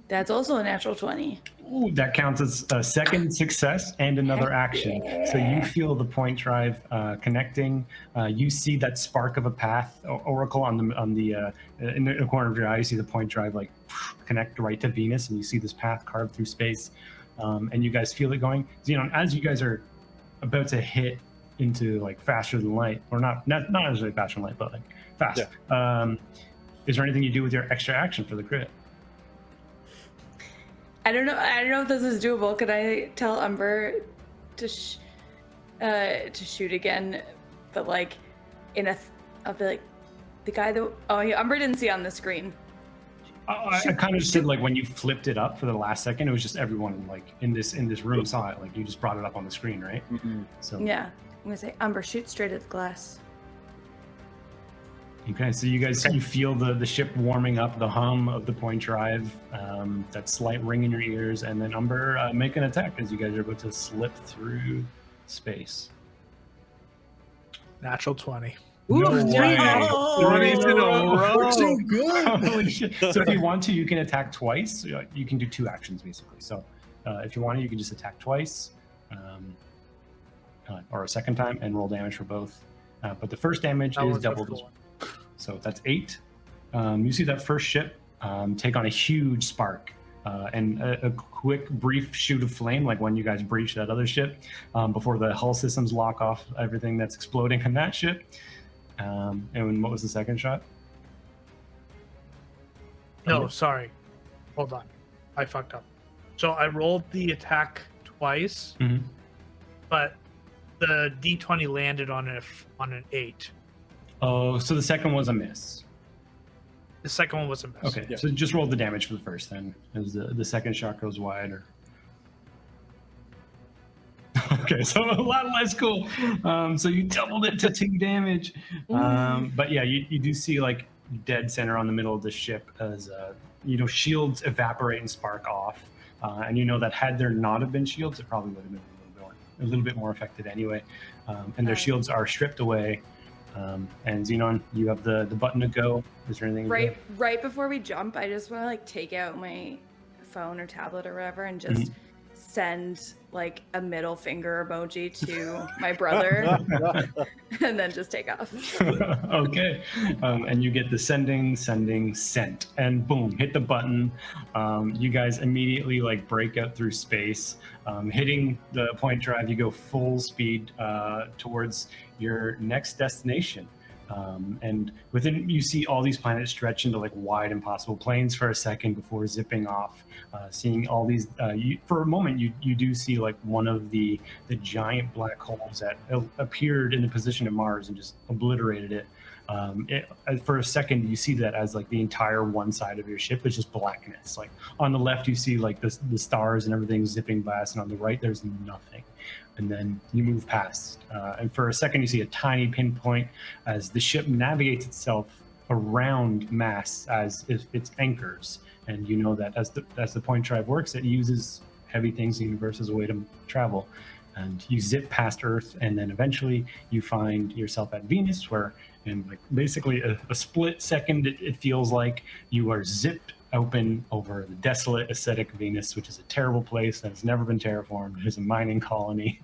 That's also a natural 20. Ooh, that counts as a second success and another action. So you feel the point drive connecting. You see that spark of a path oracle in the corner of your eye. You see the point drive like connect right to Venus, and you see this path carved through space. And you guys feel it going. Zenon, as you guys are about to hit into like faster than light, or not necessarily faster than light, but like fast. Yeah. Is there anything you do with your extra action for the crit? I don't know if this is doable. Could I tell Umber to shoot again, but like I'll be like the guy that Umber didn't see on the screen. I kind of just did like when you flipped it up for the last second. It was just everyone like in this room saw it. Like you just brought it up on the screen, right? Mm-hmm. So yeah, I'm gonna say Umber, shoot straight at the glass. Okay, so you feel the ship warming up, the hum of the point drive, that slight ring in your ears, and then Umber make an attack as you guys are about to slip through space. Natural 20. No way. 20s in a row. So good. Holy shit. So if you want to, you can attack twice. You can do two actions basically. So if you want to, you can just attack twice, or a second time, and roll damage for both. But the first damage is doubled. So that's 8. You see that first ship take on a huge spark and a quick, brief shoot of flame, like when you guys breach that other ship, before the hull systems lock off everything that's exploding on that ship. And what was the second shot? No, sorry. Hold on. I fucked up. So I rolled the attack twice, but the D20 landed on an 8. Oh, so the second was a miss. The second one was a miss. Okay, so just roll the damage for the first then, as the second shot goes wide. Or okay, so a lot less cool. So you doubled it to 2 damage. But yeah, you do see like dead center on the middle of the ship as shields evaporate and spark off, and you know that had there not have been shields, it probably would have been a little bit more affected anyway. And their shields are stripped away. And Zenon, you have the button to go. Is there anything? Right before we jump, I just want to like take out my phone or tablet or whatever and just send like a middle finger emoji to my brother, and then just take off. Okay, and you get the sending, sent, and boom, hit the button. You guys immediately like break out through space, hitting the point drive. You go full speed towards your next destination. And within, you see all these planets stretch into like wide, impossible plains for a second before zipping off. Seeing all these, for a moment, you do see like one of the giant black holes that appeared in the position of Mars and just obliterated it. For a second, you see that as like the entire one side of your ship is just blackness. Like on the left, you see like the stars and everything zipping past, and on the right, there's nothing. And then you move past, and for a second you see a tiny pinpoint as the ship navigates itself around mass as if it's anchors. And you know that as the point drive works, it uses heavy things in the universe as a way to travel. and you zip past Earth, and then eventually you find yourself at Venus, where in like basically a split second, it feels like you are zipped open over the desolate, acidic Venus, which is a terrible place that has never been terraformed. It is a mining colony.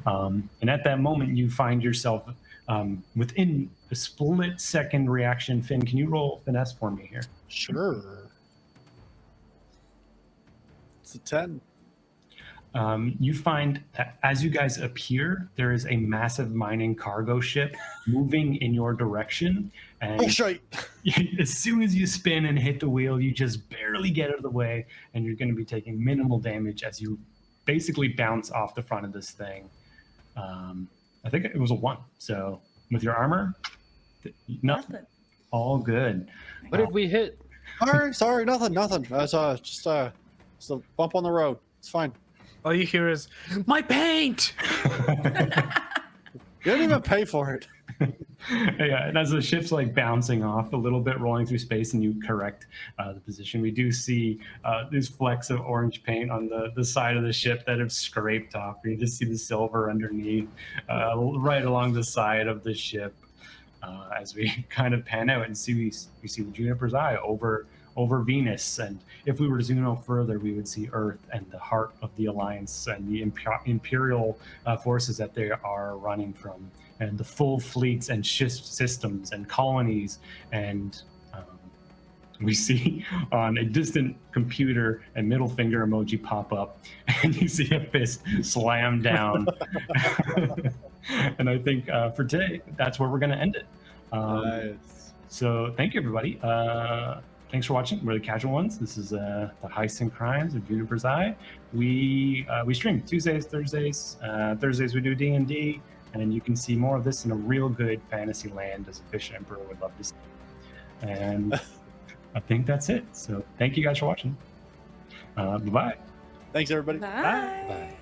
And at that moment, you find yourself within a split second reaction. Finn, can you roll finesse for me here? Sure. It's a 10. You find that as you guys appear, there is a massive mining cargo ship moving in your direction. And Oh, shite. as soon as you spin and hit the wheel, you just barely get out of the way, and you're going to be taking minimal damage as you basically bounce off the front of this thing. I think it was a 1. So with your armor, nothing. All good. What did we hit? Sorry, nothing. It's just a bump on the road. It's fine. All you hear is my paint. You didn't even pay for it. Yeah, and as the ship's like bouncing off a little bit, rolling through space, and you correct the position, we do see these flecks of orange paint on the side of the ship that have scraped off. You just see the silver underneath, right along the side of the ship. As we kind of pan out and we see the Juniper's Eye over Venus, and if we were to zoom out further, we would see Earth and the heart of the Alliance and the imperial forces that they are running from, and the full fleets and systems and colonies. And we see on a distant computer a middle finger emoji pop up, and you see a fist slam down. And I think for today, that's where we're going to end it. Nice. So thank you, everybody. Thanks for watching. We're the Casual Ones. This is the Heists and Crimes of Juniper's Eye. We stream Tuesdays, Thursdays. Thursdays we do D&D, and you can see more of this in a real good fantasy land as a fish emperor would love to see. And I think that's it. So thank you guys for watching. Bye-bye. Thanks, everybody. Bye. Bye.